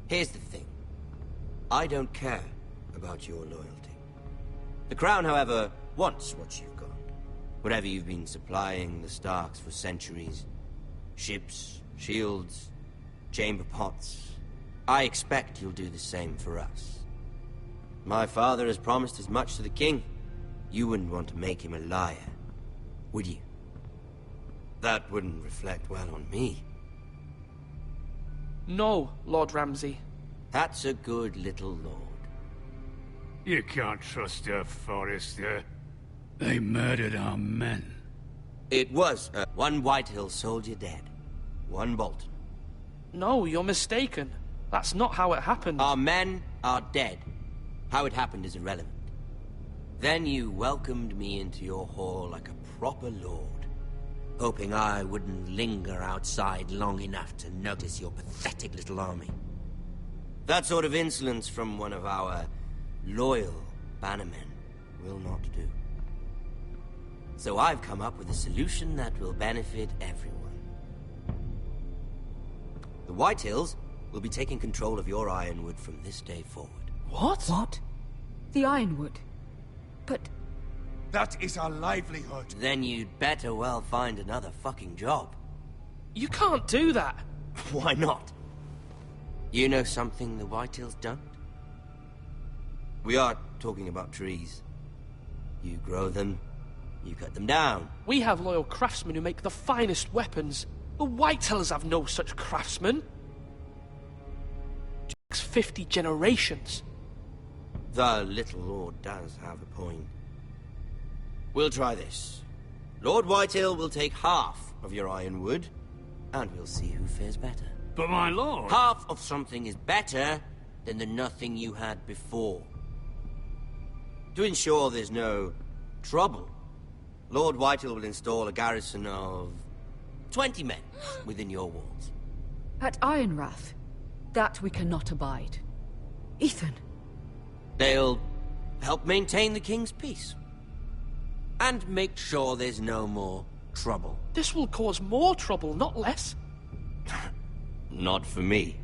U: Here's the thing. I don't care about your loyalty. The Crown, however, wants what you've got. Whatever you've been supplying the Starks for centuries. Ships, shields, chamber pots. I expect you'll do the same for us. My father has promised as much to the king. You wouldn't want to make him a liar, would you? That wouldn't reflect well on me.
N: No, Lord Ramsay.
U: That's a good little lord.
B: You can't trust her, Forrester. They murdered our men.
U: It was one Whitehill soldier dead. One Bolton.
N: No, you're mistaken. That's not how it happened.
U: Our men are dead. How it happened is irrelevant. Then you welcomed me into your hall like a proper lord, hoping I wouldn't linger outside long enough to notice your pathetic little army. That sort of insolence from one of our loyal bannermen will not do. So I've come up with a solution that will benefit everyone. The Whitehills will be taking control of your Ironwood from this day forward.
N: What?
J: What? The Ironwood? But...
F: That is our livelihood.
U: Then you'd better well find another fucking job.
N: You can't do that.
U: Why not? You know something the Whitehills don't? We are talking about trees. You grow them, you cut them down.
N: We have loyal craftsmen who make the finest weapons. The Whitehills have no such craftsmen. It takes 50 generations.
U: The little lord does have a point. We'll try this. Lord Whitehill will take half of your ironwood, and we'll see who fares better.
B: But my lord...
U: Half of something is better than the nothing you had before. To ensure there's no trouble, Lord Whitehill will install a garrison of 20 men within your walls.
J: At Ironrath? That we cannot abide. Ethan!
U: They'll help maintain the king's peace. And make sure there's no more trouble.
N: This will cause more trouble, not less.
U: Not for me.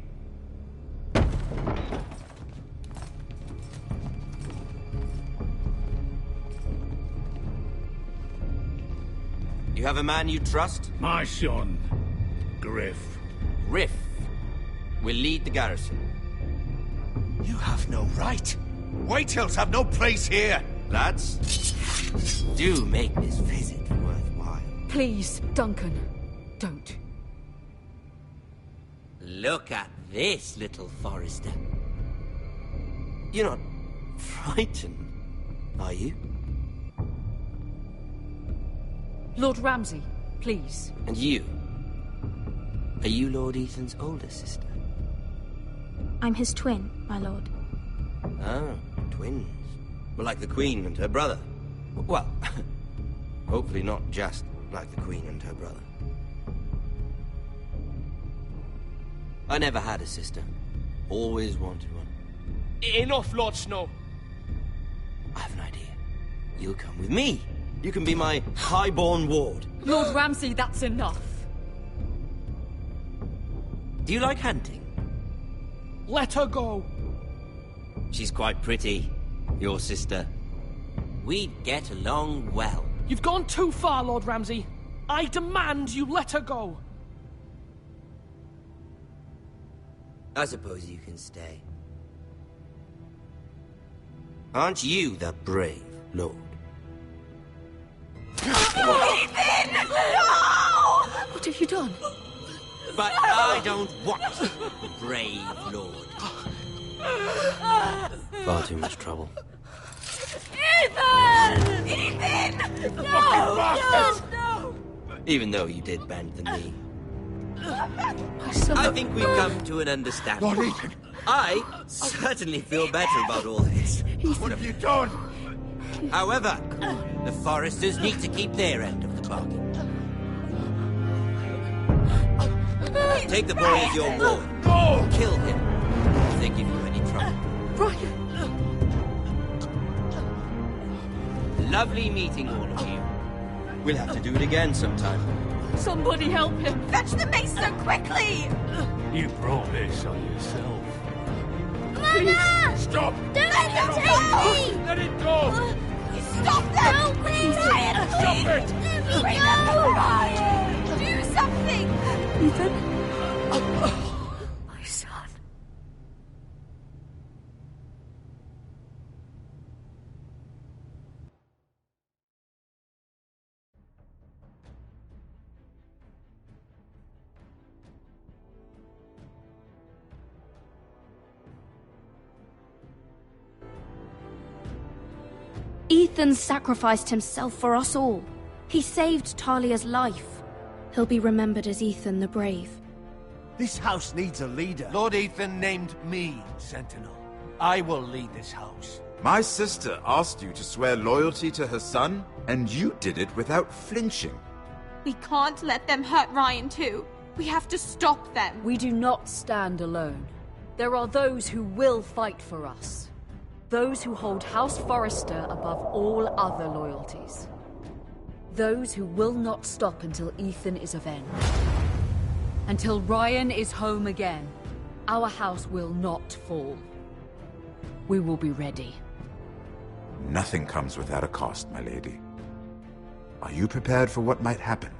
U: You have a man you trust?
B: My son, Griff.
U: Griff will lead the garrison.
F: You have no right. Whitehills have no place here.
U: Lads, do make this visit worthwhile.
J: Please, Duncan, don't.
U: Look at this, little Forrester. You're not frightened, are you?
J: Lord Ramsay, please.
U: And you? Are you Lord Ethan's older sister?
K: I'm his twin, my lord.
U: Oh, twins. Well, like the Queen and her brother. Well, hopefully not just like the Queen and her brother. I never had a sister. Always wanted one.
N: Enough, Lord Snow.
U: I have an idea. You'll come with me. You can be my highborn ward.
J: Lord Ramsay, that's enough.
U: Do you like hunting?
N: Let her go.
U: She's quite pretty, your sister. We'd get along well.
N: You've gone too far, Lord Ramsay. I demand you let her go.
U: I suppose you can stay. Aren't you the brave lord?
J: Ethan! No! What have you done?
U: But I don't want the brave lord. Far too much trouble.
A: Ethan! Ethan! No!
U: Even though you did bend the knee.
J: My son...
U: I think we've come to an understanding.
F: Lord Ethan!
U: I certainly feel better about all this.
F: What have you done?
U: However, the Foresters need to keep their end of the bargain. Take the boy as your ward.
F: Go!
U: Kill him if they give you any trouble.
J: Brian!
U: Lovely meeting all of you. We'll have to do it again sometime.
J: Somebody help him!
A: Fetch the mace so quickly!
B: You brought this on yourself.
A: Mama!
B: Stop!
A: Don't let him take me!
B: Let it go!
A: Stop them! No, please! Ryan, please! Remember Ryan! Do something!
P: Ethan? My son.
E: Ethan sacrificed himself for us all. He saved Talia's life. He'll be remembered as Ethan the Brave.
L: This house needs a leader.
F: Lord Ethan named me Sentinel. I will lead this house.
Q: My sister asked you to swear loyalty to her son, and you did it without flinching.
A: We can't let them hurt Ryan too. We have to stop them.
J: We do not stand alone. There are those who will fight for us. Those who hold House Forrester above all other loyalties. Those who will not stop until Ethan is avenged. Until Ryan is home again, our house will not fall. We will be ready.
Q: Nothing comes without a cost, my lady. Are you prepared for what might happen?